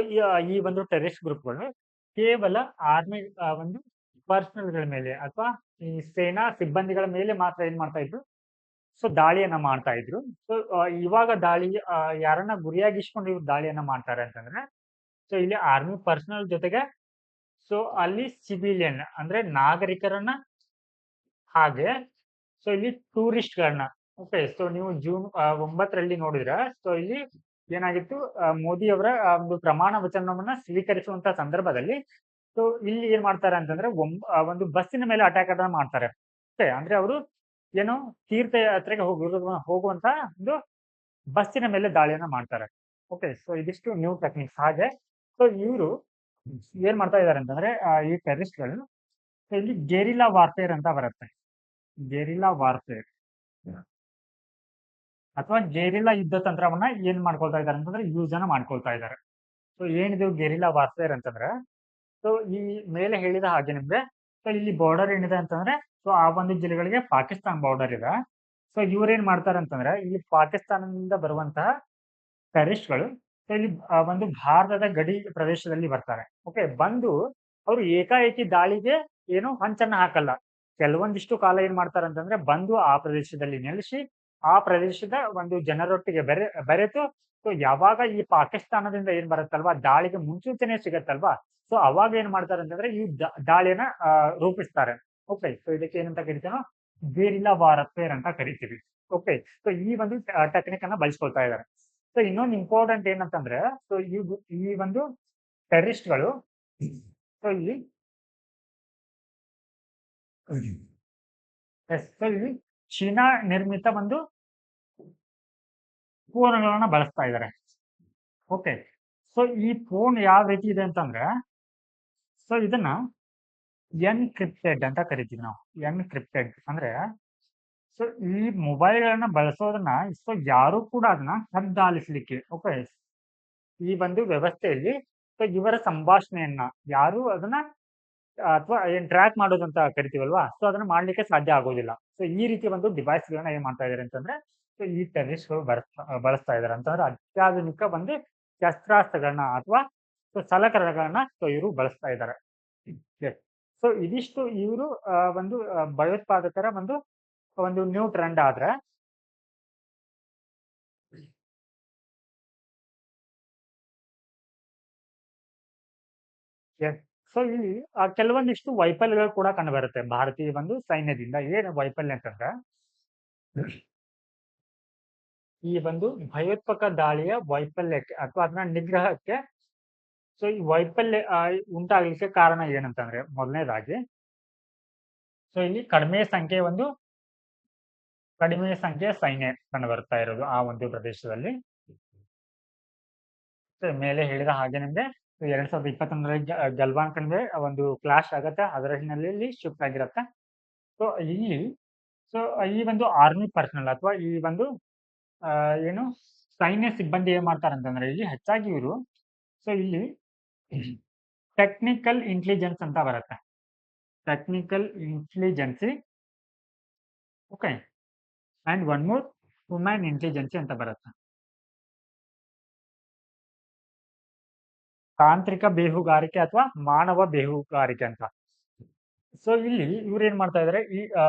ಈ ಒಂದು ಟೆರರಿಸ್ಟ್ ಗ್ರೂಪ್ಗಳು ಕೇವಲ ಆರ್ಮಿ ಒಂದು ಪರ್ಸನಲ್‌ಗಳ ಮೇಲೆ ಅಥವಾ ಈ ಸೇನಾ ಸಿಬ್ಬಂದಿಗಳ ಮೇಲೆ ಮಾತ್ರ ಏನ್ ಮಾಡ್ತಾ ಇದ್ರು, ಸೊ ದಾಳಿಯನ್ನ ಮಾಡ್ತಾ ಇದ್ರು. ಸೊ ಇವಾಗ ಯಾರನ್ನ ಗುರಿಯಾಗಿಸ್ಕೊಂಡು ಇವ್ರು ದಾಳಿಯನ್ನ ಮಾಡ್ತಾರೆ ಅಂತಂದ್ರೆ ಸೊ ಇಲ್ಲಿ ಆರ್ಮಿ ಪರ್ಸನಲ್ ಜೊತೆಗೆ ಸೊ ಅಲ್ಲಿ ಸಿವಿಲಿಯನ್ ಅಂದ್ರೆ ನಾಗರಿಕರನ್ನ, ಹಾಗೆ ಸೊ ಇಲ್ಲಿ ಟೂರಿಸ್ಟ್‌ಗಳನ್ನ. ಓಕೆ, ಸೊ ನೀವು ಜೂನ್ 9ರಲ್ಲಿ ನೋಡಿದ್ರೆ ಸೊ ಇಲ್ಲಿ ಏನಾಗಿತ್ತು, ಮೋದಿ ಅವರ ಒಂದು ಪ್ರಮಾಣ ವಚನವನ್ನ ಸ್ವೀಕರಿಸುವಂತ ಸಂದರ್ಭದಲ್ಲಿ ಸೊ ಇಲ್ಲಿ ಏನ್ ಮಾಡ್ತಾರೆ ಅಂತಂದ್ರೆ ಒಂದು ಬಸ್ಸಿನ ಮೇಲೆ ಅಟ್ಯಾಕ್ ಅನ್ನ ಮಾಡ್ತಾರೆ. ಓಕೆ, ಅಂದ್ರೆ ಅವರು ಏನು ತೀರ್ಥಯಾತ್ರೆಗೆ ಹೋಗುವಂತ ಒಂದು ಬಸ್ಸಿನ ಮೇಲೆ ದಾಳಿಯನ್ನ ಮಾಡ್ತಾರೆ. ಓಕೆ, ಸೊ ಇದಿಷ್ಟು ನ್ಯೂ ಟೆಕ್ನಿಕ್ಸ್. ಹಾಗೆ ಸೊ ಇವರು ಏನ್ ಮಾಡ್ತಾ ಇದ್ದಾರೆ ಅಂತಂದ್ರೆ ಈ ಟೆರರಿಸ್ಟ್‌ಗಳು ಇಲ್ಲಿ ಗೆರಿಲ್ಲಾ ವಾರ್ಫೇರ್ ಅಂತ ಬರುತ್ತೆ. ಗೆರಿಲ್ಲಾ ವಾರ್ಫೇರ್ ಅಥವಾ ಗೆರಿಲ್ಲಾ ಯುದ್ಧ ತಂತ್ರವನ್ನ ಏನ್ ಮಾಡ್ಕೊಳ್ತಾ ಇದ್ದಾರೆ ಅಂತಂದ್ರೆ ಯೂಸ್ ಅನ್ನ ಮಾಡ್ಕೊಳ್ತಾ ಇದ್ದಾರೆ. ಸೊ ಏನಿದು ಗೆರಿಲ್ಲಾ ವಾರ್ಫೇರ್ ಅಂತಂದ್ರೆ ಸೊ ಈ ಮೇಲೆ ಹೇಳಿದ ಹಾಗೆ ನಿಮ್ಗೆ ಸೊ ಇಲ್ಲಿ ಬಾರ್ಡರ್ ಏನಿದೆ ಅಂತಂದ್ರೆ ಸೊ ಆ ಒಂದು ಜಿಲ್ಲೆಗಳಿಗೆ ಪಾಕಿಸ್ತಾನ ಬಾರ್ಡರ್ ಇದೆ. ಸೊ ಇವ್ರೇನ್ ಮಾಡ್ತಾರೆ ಅಂತಂದ್ರೆ ಇಲ್ಲಿ ಪಾಕಿಸ್ತಾನದಿಂದ ಬರುವಂತಹ ಟೆರರಿಸ್ಟ್‌ಗಳು ಸೊ ಇಲ್ಲಿ ಒಂದು ಭಾರತದ ಗಡಿ ಪ್ರದೇಶದಲ್ಲಿ ಬರ್ತಾರೆ. ಓಕೆ, ಬಂದು ಅವರು ಏಕಾಏಕಿ ದಾಳಿಗೆ ಏನು ಹೊಂಚನ್ನ ಹಾಕಲ್ಲ. ಕೆಲವೊಂದಿಷ್ಟು ಕಾಲ ಏನ್ ಮಾಡ್ತಾರೆ ಅಂತಂದ್ರೆ ಬಂದು ಆ ಪ್ರದೇಶದಲ್ಲಿ ನೆಲೆಸಿ ಆ ಪ್ರದೇಶದ ಒಂದು ಜನರೊಟ್ಟಿಗೆ ಬೆರೆತು ಸೊ ಯಾವಾಗ ಈ ಪಾಕಿಸ್ತಾನದಿಂದ ಏನ್ ಬರುತ್ತಲ್ವಾ ದಾಳಿಗೆ ಮುನ್ಸೂಚನೆ ಸಿಗತ್ತಲ್ವಾ, ಸೊ ಅವಾಗ ಏನ್ ಮಾಡ್ತಾರೆ ಅಂತಂದ್ರೆ ಈ ದಾಳಿಯನ್ನ ರೂಪಿಸ್ತಾರೆ. ಓಕೆ, ಸೊ ಇದಕ್ಕೆ ಏನಂತ ಕರಿತೀವಿ ನಾವು ಗೆರಿಲ್ಲಾ ವಾರ್ಫೇರ್ ಅಂತ ಕರಿತೀವಿ. ಓಕೆ, ಸೊ ಈ ಒಂದು ಟೆಕ್ನಿಕ್ ಅನ್ನ ಬಳಸ್ಕೊಳ್ತಾ ಇದ್ದಾರೆ. ಸೊ ಇನ್ನೊಂದು ಇಂಪಾರ್ಟೆಂಟ್ ಏನಂತಂದ್ರೆ ಸೊ ಈ ಒಂದು ಟೆರರಿಸ್ಟ್‌ಗಳು ಸೊ ಇಲ್ಲಿ ಸೊ ಇಲ್ಲಿ ಚೀನಾ ನಿರ್ಮಿತ ಒಂದು ಫೋನ್‌ಗಳನ್ನ ಬಳಸ್ತಾ ಇದ್ದಾರೆ. ಓಕೆ, ಸೊ ಈ ಫೋನ್ ಯಾವ ರೀತಿ ಇದೆ ಅಂತಂದ್ರೆ ಸೊ ಇದನ್ನ ಎನ್‌ಕ್ರಿಪ್ಟೆಡ್ ಅಂತ ಕರಿತೀವಿ ನಾವು. ಎನ್‌ಕ್ರಿಪ್ಟೆಡ್ ಅಂದ್ರೆ ಸೊ ಈ ಮೊಬೈಲ್‌ಗಳನ್ನ ಬಳಸೋದನ್ನ ಸೊ ಯಾರು ಕೂಡ ಅದನ್ನ ಕದ್ದಾಲಿಸ್ಲಿಕ್ಕೆ ಓಕೆ ಈ ಒಂದು ವ್ಯವಸ್ಥೆಯಲ್ಲಿ ಸೊ ಇವರ ಸಂಭಾಷಣೆಯನ್ನ ಯಾರು ಅದನ್ನ ಅಥವಾ ಏನ್ ಟ್ರ್ಯಾಕ್ ಮಾಡೋದಂತ ಕರಿತೀವಲ್ವಾ, ಸೊ ಅದನ್ನ ಮಾಡ್ಲಿಕ್ಕೆ ಸಾಧ್ಯ ಆಗೋದಿಲ್ಲ. ಸೊ ಈ ರೀತಿ ಒಂದು ಡಿವೈಸ್‌ಗಳನ್ನ ಏನ್ ಮಾಡ್ತಾ ಇದ್ದಾರೆ ಅಂತಂದ್ರೆ ಸೊ ಈ ಟೆರರಿಸ್ಟ್‌ಗಳು ಬಳಸ್ತಾ ಇದ್ದಾರೆ ಅಂತಂದ್ರೆ ಅತ್ಯಾಧುನಿಕ ಒಂದು ಶಸ್ತ್ರಾಸ್ತ್ರಗಳನ್ನ ಅಥವಾ ಸೊ ಸಲಕರಣೆಗಳನ್ನ ಸೊ ಇವರು ಬಳಸ್ತಾ ಇದ್ದಾರೆ. ಸೊ ಇದಿಷ್ಟು ಇವರು ಒಂದು ಭಯೋತ್ಪಾದಕರ ಒಂದು ನ್ಯೂ ಟ್ರೆಂಡ್ ಆದ್ರೆ ಸೊ ಇಲ್ಲಿ ಕೆಲವೊಂದಿಷ್ಟು ವೈಫಲ್ಯಗಳು ಕೂಡ ಕಂಡುಬರುತ್ತೆ ಭಾರತೀಯ ಒಂದು ಸೈನ್ಯದಿಂದ. ಏನು ವೈಫಲ್ಯ ಅಂತಂದ್ರೆ ಈ ಒಂದು ಭಯೋತ್ಪಾದಕ ದಾಳಿಯ ವೈಫಲ್ಯಕ್ಕೆ ಅಥವಾ ಅದನ್ನ ನಿಗ್ರಹಕ್ಕೆ ಸೊ ಈ ವೈಫಲ್ಯ ಉಂಟಾಗ್ಲಿಕ್ಕೆ ಕಾರಣ ಏನಂತಂದ್ರೆ ಮೊದಲನೇದಾಗಿ ಸೊ ಇಲ್ಲಿ ಕಡಿಮೆ ಸಂಖ್ಯೆಯ ಸೈನ್ಯ ಕಂಡು ಬರ್ತಾ ಇರೋದು ಆ ಒಂದು ಪ್ರದೇಶದಲ್ಲಿ. ಮೇಲೆ ಹೇಳಿದ ಹಾಗೆ ನಿಮ್ಗೆ 2021ರಲ್ಲಿ ಗಲ್ವಾನ್ ಕಣಿವೆ ಒಂದು ಕ್ಲಾಶ್ ಆಗತ್ತೆ, ಅದರ ಹಿನ್ನೆಲೆಯಲ್ಲಿ ಶಿಫ್ಟ್ ಆಗಿರತ್ತೆ. ಸೊ ಇಲ್ಲಿ ಸೊ ಈ ಒಂದು ಆರ್ಮಿ ಪರ್ಸನಲ್ ಅಥವಾ ಈ ಒಂದು ಏನು ಸೈನ್ಯ ಸಿಬ್ಬಂದಿ ಏನ್ ಮಾಡ್ತಾರೆ ಅಂತಂದ್ರೆ ಇಲ್ಲಿ ಹೆಚ್ಚಾಗಿ ಇವರು ಸೊ ಇಲ್ಲಿ ಟೆಕ್ನಿಕಲ್ ಇಂಟೆಲಿಜೆನ್ಸ್ ಅಂತ ಬರುತ್ತೆ. Technical intelligence, okay, and one more human intelligence ಅಂತ ಬರುತ್ತೆ. ತಾಂತ್ರಿಕ ಬೇಹುಗಾರಿಕೆ ಅಥವಾ ಮಾನವ ಬೇಹುಗಾರಿಕೆ ಅಂತ. ಸೊ ಇಲ್ಲಿ ಇವ್ರು ಏನ್ ಮಾಡ್ತಾ ಇದಾರೆ, ಈ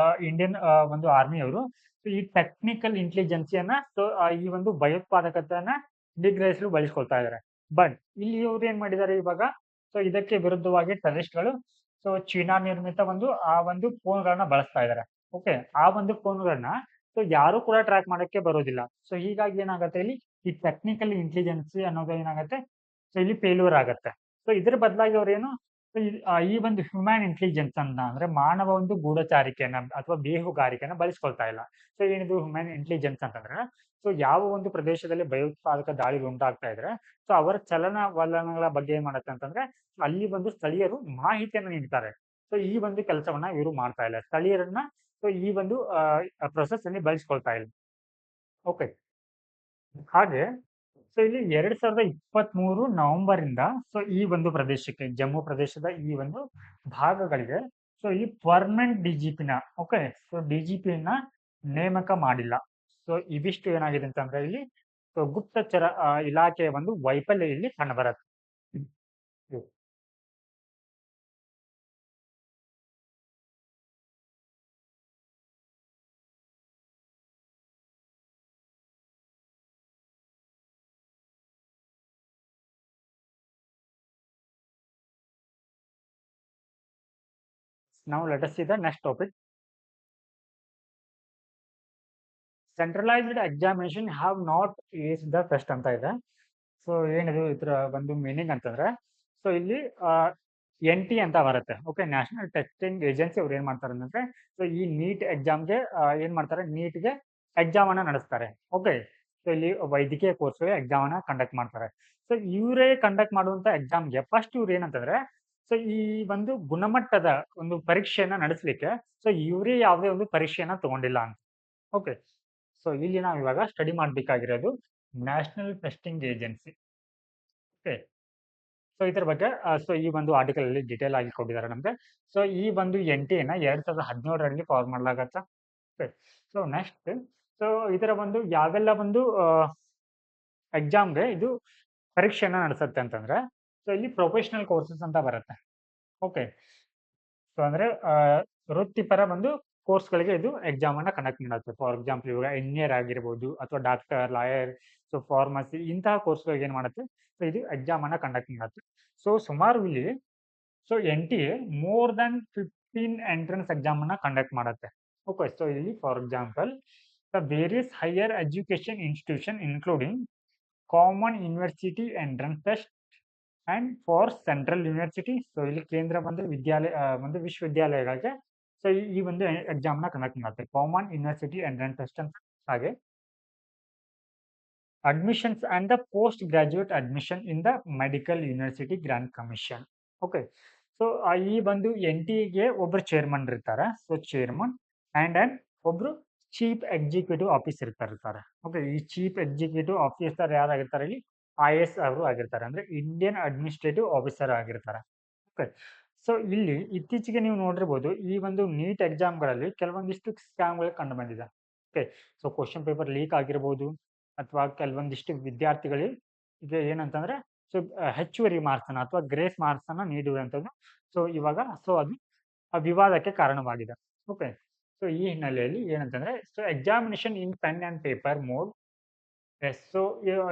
ಇಂಡಿಯನ್ ಒಂದು ಆರ್ಮಿಯವರು ಈ ಟೆಕ್ನಿಕಲ್ ಇಂಟೆಲಿಜೆನ್ಸಿಯನ್ನ ಸೊ ಈ ಒಂದು ಭಯೋತ್ಪಾದಕತೆಯನ್ನ ನಿಗ್ರಹಿಸಲು ಬಳಸ್ಕೊಳ್ತಾ ಇದಾರೆ. ಬಟ್ ಇಲ್ಲಿ ಇವ್ರು ಏನ್ ಮಾಡಿದ್ದಾರೆ ಇವಾಗ, ಸೊ ಇದಕ್ಕೆ ವಿರುದ್ಧವಾಗಿ ಟೆರರಿಸ್ಟ್ಗಳು ಸೊ ಚೀನಾ ನಿರ್ಮಿತ ಆ ಒಂದು ಫೋನ್ಗಳನ್ನ ಬಳಸ್ತಾ ಇದಾರೆ. ಓಕೆ, ಆ ಒಂದು ಫೋನ್ಗಳನ್ನ ಸೊ ಯಾರು ಕೂಡ ಟ್ರ್ಯಾಕ್ ಮಾಡಕ್ಕೆ ಬರೋದಿಲ್ಲ. ಸೊ ಹೀಗಾಗಿ ಏನಾಗುತ್ತೆ ಇಲ್ಲಿ ಈ ಟೆಕ್ನಿಕಲ್ ಇಂಟೆಲಿಜೆನ್ಸಿ ಅನ್ನೋದು ಏನಾಗುತ್ತೆ ಸೊ ಇಲ್ಲಿ ಫೇಲ್ಯೂರ್ ಆಗತ್ತೆ. ಸೊ ಇದ್ರ ಬದಲಾಗಿ ಅವ್ರೇನು ಈ ಒಂದು ಹ್ಯೂಮನ್ ಇಂಟೆಲಿಜೆನ್ಸ್ ಅನ್ನ ಅಂದ್ರೆ ಮಾನವ ಒಂದು ಗೂಢಚಾರಿಕೆಯನ್ನ ಅಥವಾ ಬೇಹುಗಾರಿಕೆಯನ್ನ ಬಳಸ್ಕೊಳ್ತಾ ಇಲ್ಲ. ಸೊ ಏನಿದು ಹ್ಯೂಮನ್ ಇಂಟೆಲಿಜೆನ್ಸ್ ಅಂತಂದ್ರೆ ಸೊ ಯಾವ ಒಂದು ಪ್ರದೇಶದಲ್ಲಿ ಭಯೋತ್ಪಾದಕ ದಾಳಿ ಉಂಟಾಗ್ತಾ ಇದ್ರೆ ಸೊ ಅವರ ಚಲನವಲನಗಳ ಬಗ್ಗೆ ಏನ್ ಮಾಡುತ್ತೆ ಅಂತಂದ್ರೆ ಅಲ್ಲಿ ಒಂದು ಸ್ಥಳೀಯರು ಮಾಹಿತಿಯನ್ನು ನೀಡ್ತಾರೆ. ಸೊ ಈ ಒಂದು ಕೆಲಸವನ್ನ ಇವರು ಮಾಡ್ತಾ ಇಲ್ಲ, ಸ್ಥಳೀಯರನ್ನ ಸೊ ಈ ಒಂದು ಪ್ರೊಸೆಸ್ ಅಲ್ಲಿ ಬಳಸ್ಕೊಳ್ತಾ ಇಲ್ಲ. ಓಕೆ, ಹಾಗೆ ಸೊ ಇಲ್ಲಿ 2023 ನವೆಂಬರ್ ಇಂದ ಸೊ ಈ ಒಂದು ಪ್ರದೇಶಕ್ಕೆ ಜಮ್ಮು ಪ್ರದೇಶದ ಈ ಒಂದು ಭಾಗಗಳಿಗೆ ಸೊ ಈ ಪರ್ಮನೆಂಟ್ ಡಿಜಿಪಿನ ಓಕೆ ಸೊ ಡಿಜಿಪಿನ ನೇಮಕ ಮಾಡಿಲ್ಲ. ಸೊ ಇವಿಷ್ಟು ಏನಾಗಿದೆ ಅಂತಂದ್ರೆ ಇಲ್ಲಿ ಸೊ ಗುಪ್ತಚರ ಇಲಾಖೆಯ ಒಂದು ವೈಫಲ್ಯ ಇಲ್ಲಿ ಕಂಡುಬರುತ್ತೆ. Now let us see the next topic. Centralised examination have not is the test ಅಂತ ಇದೆ. ಸೊ ಏನಿದು ಇದರ ಒಂದು ಮೀನಿಂಗ್ ಅಂತಂದ್ರೆ ಸೊ ಇಲ್ಲಿ NT ಅಂತ ಬರುತ್ತೆ. ಓಕೆ, ನ್ಯಾಷನಲ್ ಟೆಸ್ಟಿಂಗ್ ಏಜೆನ್ಸಿ ಅವ್ರು ಏನ್ ಮಾಡ್ತಾರೆ ಅಂದ್ರೆ ಸೊ ಈ ನೀಟ್ ಎಕ್ಸಾಮ್ಗೆ ಏನ್ ಮಾಡ್ತಾರೆ, ನೀಟ್ಗೆ ಎಕ್ಸಾಮ್ ಅನ್ನ ನಡೆಸ್ತಾರೆ. ಓಕೆ, ಸೊ ಇಲ್ಲಿ ವೈದ್ಯಕೀಯ ಕೋರ್ಸ್ಗೆ ಎಕ್ಸಾಮ್ ಅನ್ನ ಕಂಡಕ್ಟ್ ಮಾಡ್ತಾರೆ. ಸೊ ಇವರೇ ಕಂಡಕ್ಟ್ ಮಾಡುವಂತ ಎಕ್ಸಾಮ್ಗೆ ಫಸ್ಟ್ ಇವ್ರು ಏನಂತಂದ್ರೆ ಸೊ ಈ ಒಂದು ಗುಣಮಟ್ಟದ ಒಂದು ಪರೀಕ್ಷೆಯನ್ನ ನಡೆಸಲಿಕ್ಕೆ ಸೊ ಇವರೇ ಯಾವುದೇ ಒಂದು ಪರೀಕ್ಷೆಯನ್ನ ತಗೊಂಡಿಲ್ಲ ಅಂತ. ಓಕೆ, ಸೊ ಇಲ್ಲಿ ನಾವು ಇವಾಗ ಸ್ಟಡಿ ಮಾಡಬೇಕಾಗಿರೋದು National Testing Agency. Okay, so ಇದ್ರ ಬಗ್ಗೆ ಸೊ ಈ ಒಂದು ಆರ್ಟಿಕಲ್ ಅಲ್ಲಿ ಡಿಟೇಲ್ ಆಗಿ ಕೊಟ್ಟಿದ್ದಾರೆ ನಮ್ಗೆ. ಸೊ ಈ ಒಂದು NT ನ 2017ರಲ್ಲಿ ಫಾರ್ಮ್ ಮಾಡಲಾಗತ್ತ. ಓಕೆ, ಸೊ ನೆಕ್ಸ್ಟ್ ಸೊ ಇದರ ಒಂದು ಯಾವೆಲ್ಲ ಒಂದು ಎಕ್ಸಾಮ್ಗೆ ಇದು ಪರೀಕ್ಷೆಯನ್ನ ನಡೆಸುತ್ತೆ ಅಂತಂದ್ರೆ ಸೊ ಇಲ್ಲಿ ಪ್ರೊಫೆಷನಲ್ ಕೋರ್ಸಸ್ ಅಂತ ಬರುತ್ತೆ. ಓಕೆ, ಸೊ ಅಂದ್ರೆ ವೃತ್ತಿಪರ ಒಂದು ಕೋರ್ಸ್ಗಳಿಗೆ ಇದು ಎಕ್ಸಾಮ್ ಅನ್ನ ಕಂಡಕ್ಟ್ ಮಾಡುತ್ತೆ. ಫಾರ್ ಎಕ್ಸಾಂಪಲ್ ಇವಾಗ ಇಂಜಿನಿಯರ್ ಆಗಿರ್ಬೋದು ಅಥವಾ ಡಾಕ್ಟರ್, ಲಾಯರ್, ಸೊ ಫಾರ್ಮಸಿ ಇಂತಹ ಕೋರ್ಸ್ಗಳಿಗೆ ಏನ್ ಮಾಡುತ್ತೆ ಸೊ ಇದು ಎಕ್ಸಾಮ್ ಅನ್ನ ಕಂಡಕ್ಟ್ ಮಾಡುತ್ತೆ. ಸೊ ಸುಮಾರು ಇಲ್ಲಿ so NTA more than 15 entrance exam ಅನ್ನ ಕಂಡಕ್ಟ್ ಮಾಡುತ್ತೆ. ಓಕೆ, ಸೊ ಇಲ್ಲಿ for example the various higher education institution including common university entrance test and for central university. So ಇಲ್ಲಿ ಕೇಂದ್ರ ಒಂದು ವಿಶ್ವವಿದ್ಯಾಲಯಗಳಿಗೆ ಸೊ ಈ ಒಂದು ಎಕ್ಸಾಮ್ ನ ಕಂಡಕ್ಟ್ ಮಾಡುತ್ತೆ, ಕಾಮನ್ ಯೂನಿವರ್ಸಿಟಿ ಎಂಟ್ರೆನ್ಸ್ ಟೆಸ್ಟ್ ಅಂತ. ಹಾಗೆ admissions and the post graduate admission in the medical university grant commission. Okay, so ಈ ಒಂದು NTಗೆ ಒಬ್ರು ಚೇರ್ಮನ್ ಇರ್ತಾರೆ. ಸೊ ಚೇರ್ಮನ್ ಅಂಡ್ ಒಬ್ರು ಚೀಫ್ ಎಕ್ಸಿಕ್ಯೂಟಿವ್ ಆಫೀಸರ್ ಇರ್ತಾರೆ. ಓಕೆ, ಈ ಚೀಫ್ ಎಕ್ಸಿಕ್ಯೂಟಿವ್ ಆಫೀಸರ್ ಯಾರಾಗಿರ್ತಾರೆ ಇಲ್ಲಿ IAS ಅವರು ಆಗಿರ್ತಾರೆ, ಅಂದ್ರೆ ಇಂಡಿಯನ್ ಅಡ್ಮಿನಿಸ್ಟ್ರೇಟಿವ್ ಆಫೀಸರ್ ಆಗಿರ್ತಾರೆ. ಓಕೆ, ಸೊ ಇಲ್ಲಿ ಇತ್ತೀಚೆಗೆ ನೀವು ನೋಡಿರ್ಬೋದು ಈ ಒಂದು ನೀಟ್ ಎಕ್ಸಾಮ್ಗಳಲ್ಲಿ ಕೆಲವೊಂದಿಷ್ಟು ಸ್ಕ್ಯಾಮ್ಗಳು ಕಂಡು ಬಂದಿದೆ. Okay, so question paper leak ಆಗಿರ್ಬೋದು ಅಥವಾ ಕೆಲವೊಂದಿಷ್ಟು ವಿದ್ಯಾರ್ಥಿಗಳಿಗೆ ಏನಂತಂದ್ರೆ ಸೊ ಹೆಚ್ಚುವರಿ ಮಾರ್ಕ್ಸ್ ಅನ್ನ ಅಥವಾ ಗ್ರೇಸ್ ಮಾರ್ಕ್ಸ್ ಅನ್ನ ನೀಡುವಂಥದ್ದು ಸೊ ಇವಾಗ ಸೊ ಅದು ವಿವಾದಕ್ಕೆ ಕಾರಣವಾಗಿದೆ. ಓಕೆ, ಸೊ ಈ ಹಿನ್ನೆಲೆಯಲ್ಲಿ ಏನಂತಂದ್ರೆ so examination in pen and paper mode. So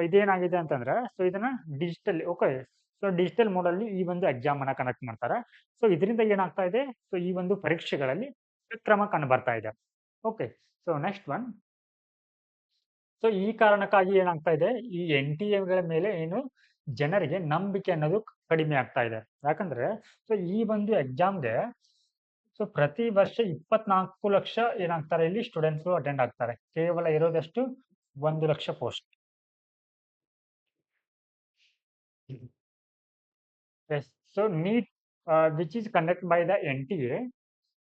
ಇದೇನಾಗಿದೆ ಅಂತಂದ್ರೆ ಸೊ ಇದನ್ನ digital okay so digital mode ಅಲ್ಲಿ ಈ ಒಂದು ಎಕ್ಸಾಮ್ ಅನ್ನ ಕಂಡಕ್ಟ್ ಮಾಡ್ತಾರೆ. ಸೊ ಇದರಿಂದ ಏನಾಗ್ತಾ ಇದೆ, ಸೊ ಈ ಒಂದು ಪರೀಕ್ಷೆಗಳಲ್ಲಿ ವಿಕ್ರಮ ಕಂಡು ಬರ್ತಾ ಇದೆ. Okay. So next one. So ಈ ಕಾರಣಕ್ಕಾಗಿ ಏನಾಗ್ತಾ ಇದೆ, ಈ NTA ಮೇಲೆ ಏನು ಜನರಿಗೆ ನಂಬಿಕೆ ಅನ್ನೋದು ಕಡಿಮೆ ಆಗ್ತಾ ಇದೆ. ಯಾಕಂದ್ರೆ ಸೊ ಈ ಒಂದು ಎಕ್ಸಾಮ್‌ಗೆ ಸೊ ಪ್ರತಿ ವರ್ಷ 24 ಲಕ್ಷ ಏನಾಗ್ತಾರೆ ಇಲ್ಲಿ ಸ್ಟೂಡೆಂಟ್ಸ್ ಅಟೆಂಡ್ ಆಗ್ತಾರೆ. ಕೇವಲ ಇರೋದೆಷ್ಟು 1 lakh post. Yes. So NEET which is conduct by the NTA.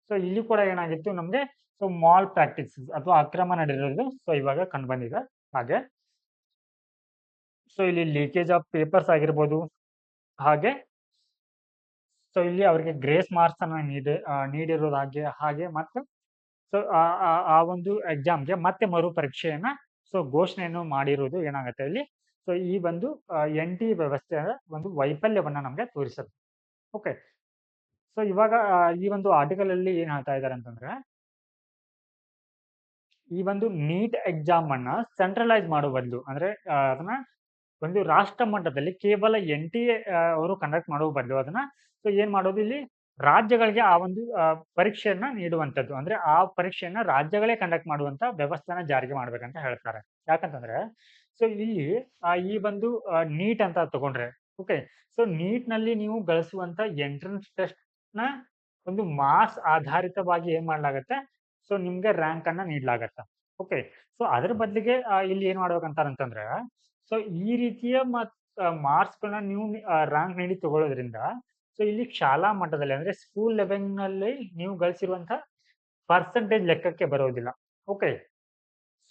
So ಇಲ್ಲಿ ಕೂಡ ಏನಾಗಿತ್ತು ನಮ್ಗೆ, ಸೊ ಮಾಲ್ ಪ್ರಾಕ್ಟೀಸಸ್ ಅಥವಾ ಅಕ್ರಮ ನಡೆದಿರೋದು ಸೊ ಇವಾಗ ಕಂಡು ಬಂದಿದೆ. ಹಾಗೆ ಸೊ ಇಲ್ಲಿ ಲೀಕೇಜ್ ಆಫ್ ಪೇಪರ್ಸ್ ಆಗಿರ್ಬೋದು. ಹಾಗೆ ಸೊ ಇಲ್ಲಿ ಅವರಿಗೆ ಗ್ರೇಸ್ ಮಾರ್ಕ್ಸ್ ಅನ್ನ ನೀಡಿರೋದು ಹಾಗೆ ಮತ್ತು ಸೊ ಆ ಒಂದು ಎಕ್ಸಾಮ್‌ಗೆ ಮತ್ತೆ ಮರು ಪರೀಕ್ಷೆಯನ್ನ ಸೊ ಘೋಷಣೆಯನ್ನು ಮಾಡಿರುವುದು ಏನಾಗುತ್ತೆ ಇಲ್ಲಿ, ಸೊ ಈ ಒಂದು NTA ವ್ಯವಸ್ಥೆಯ ಒಂದು ವೈಫಲ್ಯವನ್ನ ನಮ್ಗೆ ತೋರಿಸುತ್ತೆ. ಓಕೆ. ಸೊ ಇವಾಗ ಈ ಒಂದು ಆರ್ಟಿಕಲ್ ಅಲ್ಲಿ ಏನ್ ಹೇಳ್ತಾ ಇದ್ದಾರೆ ಅಂತಂದ್ರೆ, ಈ ಒಂದು ನೀಟ್ ಎಕ್ಸಾಮ್ ಅನ್ನ ಸೆಂಟ್ರಲೈಸ್ ಮಾಡುವ ಬದಲು ಅಂದ್ರೆ ಅದನ್ನ ಒಂದು ರಾಷ್ಟ್ರ ಮಟ್ಟದಲ್ಲಿ ಕೇವಲ NTA ಅವರು ಕಂಡಕ್ಟ್ ಮಾಡುವ ಬದಲು ಅದನ್ನ ಸೊ ಏನ್ ಮಾಡೋದು ಇಲ್ಲಿ ರಾಜ್ಯಗಳಿಗೆ ಆ ಒಂದು ಪರೀಕ್ಷೆಯನ್ನ ನೀಡುವಂತದ್ದು. ಅಂದ್ರೆ ಆ ಪರೀಕ್ಷೆಯನ್ನ ರಾಜ್ಯಗಳೇ ಕಂಡಕ್ಟ್ ಮಾಡುವಂತ ವ್ಯವಸ್ಥೆನ ಜಾರಿಗೆ ಮಾಡ್ಬೇಕಂತ ಹೇಳ್ತಾರೆ. ಯಾಕಂತಂದ್ರೆ ಸೊ ಇಲ್ಲಿ ಈ ಒಂದು ನೀಟ್ ಅಂತ ತಗೊಂಡ್ರೆ, ಓಕೆ, ಸೊ ನೀಟ್‌ನಲ್ಲಿ ನೀವು ಗಳಿಸುವಂತ ಎಂಟ್ರನ್ಸ್ ಟೆಸ್ಟ್‌ನ ಒಂದು ಮಾರ್ಕ್ಸ್ ಆಧಾರಿತವಾಗಿ ಏನ್ ಮಾಡ್ಲಾಗತ್ತೆ, ಸೊ ನಿಮ್ಗೆ ರ್ಯಾಂಕ್ ಅನ್ನ ನೀಡಲಾಗತ್ತೆ. ಓಕೆ. ಸೊ ಅದ್ರ ಬದಲಿಗೆ ಇಲ್ಲಿ ಏನ್ ಮಾಡ್ಬೇಕಂತಾರಂತಂದ್ರೆ, ಸೊ ಈ ರೀತಿಯ ಮಾರ್ಕ್ಸ್‌ಗಳನ್ನ ನೀವು ರ್ಯಾಂಕ್ ನೀಡಿ ತಗೊಳ್ಳೋದ್ರಿಂದ ಸೊ ಇಲ್ಲಿ ಶಾಲಾ ಮಟ್ಟದಲ್ಲಿ ಅಂದ್ರೆ ಸ್ಕೂಲ್ ಲೆವೆಲ್‌ನಲ್ಲಿ ನೀವು ಗಳಿಸಿರುವಂತ ಪರ್ಸೆಂಟೇಜ್ ಲೆಕ್ಕಕ್ಕೆ ಬರೋದಿಲ್ಲ. ಓಕೆ.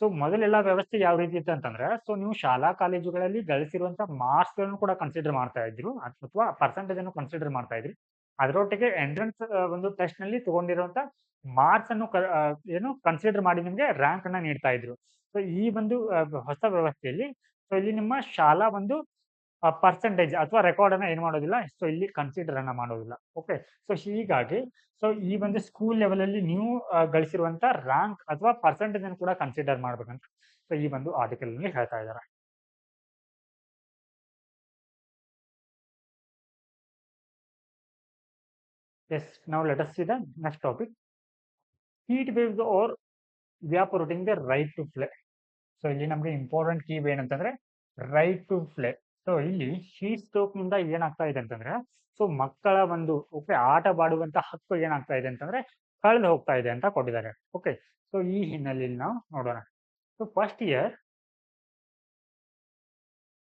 ಸೊ ಮೊದಲೆಲ್ಲ ವ್ಯವಸ್ಥೆ ಯಾವ ರೀತಿ ಇತ್ತು ಅಂತಂದ್ರೆ, ಸೊ ನೀವು ಶಾಲಾ ಕಾಲೇಜುಗಳಲ್ಲಿ ಗಳಿಸಿರುವಂತ ಮಾರ್ಕ್ಸ್‌ಗಳನ್ನು ಕೂಡ ಕನ್ಸಿಡರ್ ಮಾಡ್ತಾ ಇದ್ರು ಅಥವಾ ಪರ್ಸೆಂಟೇಜ್ ಅನ್ನು ಕನ್ಸಿಡರ್ ಮಾಡ್ತಾ ಇದ್ರಿ. ಅದರೊಟ್ಟಿಗೆ ಎಂಟ್ರನ್ಸ್ ಒಂದು ಟೆಸ್ಟ್‌ನಲ್ಲಿ ತಗೊಂಡಿರುವಂತ ಮಾರ್ಕ್ಸ್ ಅನ್ನು ಏನು ಕನ್ಸಿಡರ್ ಮಾಡಿ ನಿಮ್ಗೆ ರ್ಯಾಂಕ್ ಅನ್ನ ನೀಡ್ತಾ ಇದ್ರು. ಸೊ ಈ ಒಂದು ಹೊಸ ವ್ಯವಸ್ಥೆಯಲ್ಲಿ ಸೊ ಇಲ್ಲಿ ನಿಮ್ಮ ಶಾಲಾ ಒಂದು ಪರ್ಸೆಂಟೇಜ್ ಅಥವಾ ರೆಕಾರ್ಡ್ ಅನ್ನ ಏನ್ ಮಾಡೋದಿಲ್ಲ, ಸೊ ಇಲ್ಲಿ ಕನ್ಸಿಡರ್ ಅನ್ನ ಮಾಡೋದಿಲ್ಲ. ಓಕೆ. ಸೊ ಹೀಗಾಗಿ ಸೊ ಈ ಒಂದು ಸ್ಕೂಲ್ ಲೆವೆಲ್ ಅಲ್ಲಿ ನೀವು ಗಳಿಸಿರುವಂತ ರ್ಯಾಂಕ್ ಅಥವಾ ಪರ್ಸೆಂಟೇಜ್ ಅನ್ನು ಕೂಡ ಕನ್ಸಿಡರ್ ಮಾಡ್ಬೇಕಂತ ಸೊ ಈ ಒಂದು ಆರ್ಟಿಕಲ್ ಅಲ್ಲಿ ಹೇಳ್ತಾ ಇದ್ದಾರೆ. Yes. Now let us see the next topic. Heat waves are evaporating the right to play. So ಇಲ್ಲಿ ನಮ್ಗೆ ಇಂಪಾರ್ಟೆಂಟ್ ಕೀ ಏನಂತಂದ್ರೆ ರೈಟ್ ಟು ಪ್ಲೇ. ಸೊ ಇಲ್ಲಿ ಹೀಟ್ ಸ್ಟ್ರೋಕ್ ನಿಂದ ಏನಾಗ್ತಾ ಇದೆ ಅಂತಂದ್ರೆ, ಸೊ ಮಕ್ಕಳ ಒಂದು ಓಕೆ ಆಟವಾಡುವಂತ ಹಕ್ಕು ಏನಾಗ್ತಾ ಇದೆ ಅಂತಂದ್ರೆ ಕಳೆದು ಹೋಗ್ತಾ ಇದೆ ಅಂತ ಕೊಟ್ಟಿದ್ದಾರೆ. ಓಕೆ. ಸೊ ಈ ಹಿನ್ನೆಲೆಯಲ್ಲಿ ನಾವು ನೋಡೋಣ. So first year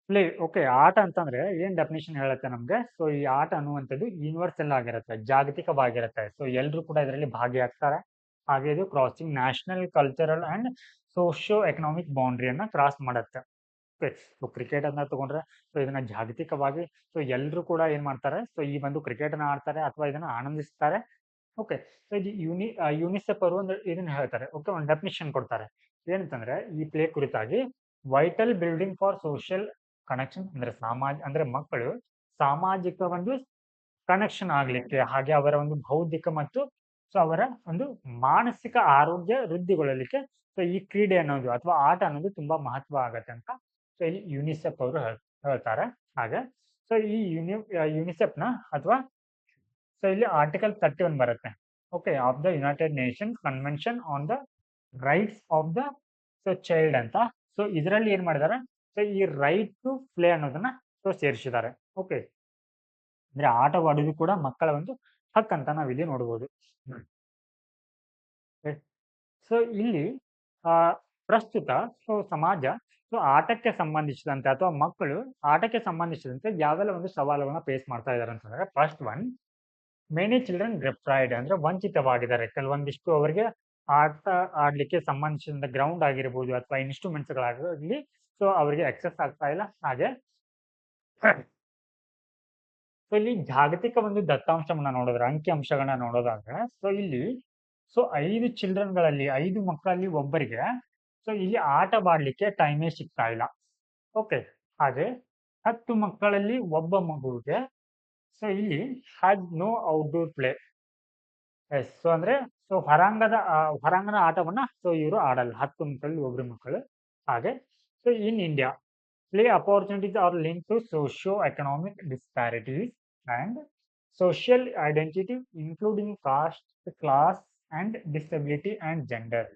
play. Okay. ಆಟ ಅಂತಂದ್ರೆ ಏನ್ ಡೆಫಿನಿಷನ್ ಹೇಳುತ್ತೆ ನಮ್ಗೆ, ಸೊ ಈ ಆಟ ಅನ್ನುವಂಥದ್ದು ಯೂನಿವರ್ಸಲ್ ಆಗಿರುತ್ತೆ, ಜಾಗತಿಕವಾಗಿರುತ್ತೆ. ಸೊ ಎಲ್ರು ಕೂಡ ಇದರಲ್ಲಿ ಭಾಗಿಯಾಗ್ತಾರೆ. ಹಾಗೆ ಇದು crossing national, cultural and socio economic ಬೌಂಡ್ರಿಯನ್ನ ಕ್ರಾಸ್ ಮಾಡುತ್ತೆ. ಓಕೆ. ಸೊ ಕ್ರಿಕೆಟ್ ಅಂತ ತಗೊಂಡ್ರೆ ಸೊ ಇದನ್ನ ಜಾಗತಿಕವಾಗಿ ಸೊ ಎಲ್ರು ಕೂಡ ಏನ್ ಮಾಡ್ತಾರೆ, ಸೊ ಈ ಒಂದು ಕ್ರಿಕೆಟ್ ಅನ್ನ ಆಡ್ತಾರೆ ಅಥವಾ ಇದನ್ನ ಆನಂದಿಸ್ತಾರೆ. ಓಕೆ. ಸೊ ಇದು ಯುನಿಸೆಫ್ ಅವರು ಒಂದು ಇದನ್ನ ಹೇಳ್ತಾರೆ. ಓಕೆ. ಒಂದು ಡೆಫಿನಿಷನ್ ಕೊಡ್ತಾರೆ. ಏನಂತಂದ್ರೆ ಈ ಪ್ಲೇ ಕುರಿತಾಗಿ vital building for social connection ಅಂದ್ರೆ ಅಂದ್ರೆ ಮಕ್ಕಳು ಸಾಮಾಜಿಕ ಒಂದು ಕನೆಕ್ಷನ್ ಆಗ್ಲಿಕ್ಕೆ, ಹಾಗೆ ಅವರ ಒಂದು ಬೌದ್ಧಿಕ ಮತ್ತು ಸೊ ಅವರ ಒಂದು ಮಾನಸಿಕ ಆರೋಗ್ಯ ವೃದ್ಧಿಗೊಳ್ಳಲಿಕ್ಕೆ ಸೊ ಈ ಕ್ರೀಡೆ ಅನ್ನೋದು ಅಥವಾ ಆಟ ಅನ್ನೋದು ತುಂಬಾ ಮಹತ್ವ ಆಗತ್ತೆ ಅಂತ ಸೊ ಇಲ್ಲಿ ಯುನಿಸೆಫ್ ಅವರು ಹೇಳ್ತಾರೆ. ಹಾಗೆ ಸೊ ಈ ಯುನಿಸೆಫ್‌ನ ಅಥವಾ ಸೊ ಇಲ್ಲಿ ಆರ್ಟಿಕಲ್ 31 ಬರುತ್ತೆ. Okay. Of the United Nations convention on the rights of the so child ಅಂತ. ಸೊ ಇದರಲ್ಲಿ ಏನ್ ಮಾಡಿದ್ದಾರೆ, ಸೊ ಈ ರೈಟ್ ಟು ಪ್ಲೇ ಅನ್ನೋದನ್ನ ಸೊ ಸೇರಿಸಿದ್ದಾರೆ. ಓಕೆ. ಅಂದ್ರೆ ಆಟವಾಡುವುದು ಕೂಡ ಮಕ್ಕಳ ಒಂದು ಹಕ್ಕಂತ ನಾವಿಲ್ಲಿ ನೋಡಬಹುದು. ಸೊ ಇಲ್ಲಿ ಆ ಪ್ರಸ್ತುತ ಸೊ ಸಮಾಜ ಸೊ ಆಟಕ್ಕೆ ಸಂಬಂಧಿಸಿದಂತೆ ಅಥವಾ ಮಕ್ಕಳು ಆಟಕ್ಕೆ ಸಂಬಂಧಿಸಿದಂತೆ ಯಾವೆಲ್ಲ ಒಂದು ಸವಾಲುಗಳನ್ನ ಫೇಸ್ ಮಾಡ್ತಾ ಇದ್ದಾರೆ ಅಂತಂದ್ರೆ, ಫಸ್ಟ್ ಒನ್, ಮೆನಿ ಚಿಲ್ಡ್ರನ್ ಡೆಪ್ರೈವ್ಡ್ ಅಂದ್ರೆ ವಂಚಿತವಾಗಿದ್ದಾರೆ. ಕೆಲವೊಂದಿಷ್ಟು ಅವರಿಗೆ ಆಟ ಆಡ್ಲಿಕ್ಕೆ ಸಂಬಂಧಿಸಿದಂತ ಗ್ರೌಂಡ್ ಆಗಿರ್ಬೋದು ಅಥವಾ ಇನ್ಸ್ಟ್ರೂಮೆಂಟ್ಸ್ ಗಳಾಗಲಿ ಸೊ ಅವರಿಗೆ ಆಕ್ಸೆಸ್ ಆಗ್ತಾ ಇಲ್ಲ. ಹಾಗೆ ಸೊ ಇಲ್ಲಿ ಜಾಗತಿಕ ಒಂದು ದತ್ತಾಂಶವನ್ನ ನೋಡಿದ್ರೆ, ಅಂಕಿಅಂಶಗಳನ್ನ ನೋಡೋದಾದ್ರೆ ಸೊ ಇಲ್ಲಿ ಸೊ 5 ಚಿಲ್ಡ್ರನ್‌ಗಳಲ್ಲಿ 5 ಮಕ್ಕಳಲ್ಲಿ ಒಬ್ಬರಿಗೆ ಸೊ ಇಲ್ಲಿ ಆಟವಾಡ್ಲಿಕ್ಕೆ ಟೈಮೇ ಸಿಗ್ತಾ ಇಲ್ಲ. ಓಕೆ. ಹಾಗೆ 10 ಮಕ್ಕಳಲ್ಲಿ ಒಬ್ಬ ಮಗುವಿಗೆ ಸೊ ಇಲ್ಲಿ had no outdoor play. Yes. So ಅಂದ್ರೆ ಸೊ ಹೊರಾಂಗಣ ಆಟವನ್ನ ಸೊ ಇವರು ಆಡಲ್ಲ. 10 ಮಕ್ಕಳಲ್ಲಿ ಒಬ್ರು ಮಕ್ಕಳು. ಹಾಗೆ so in India Play opportunities are linked to socio-economic disparities and social identity, including caste, class, and disability and gender.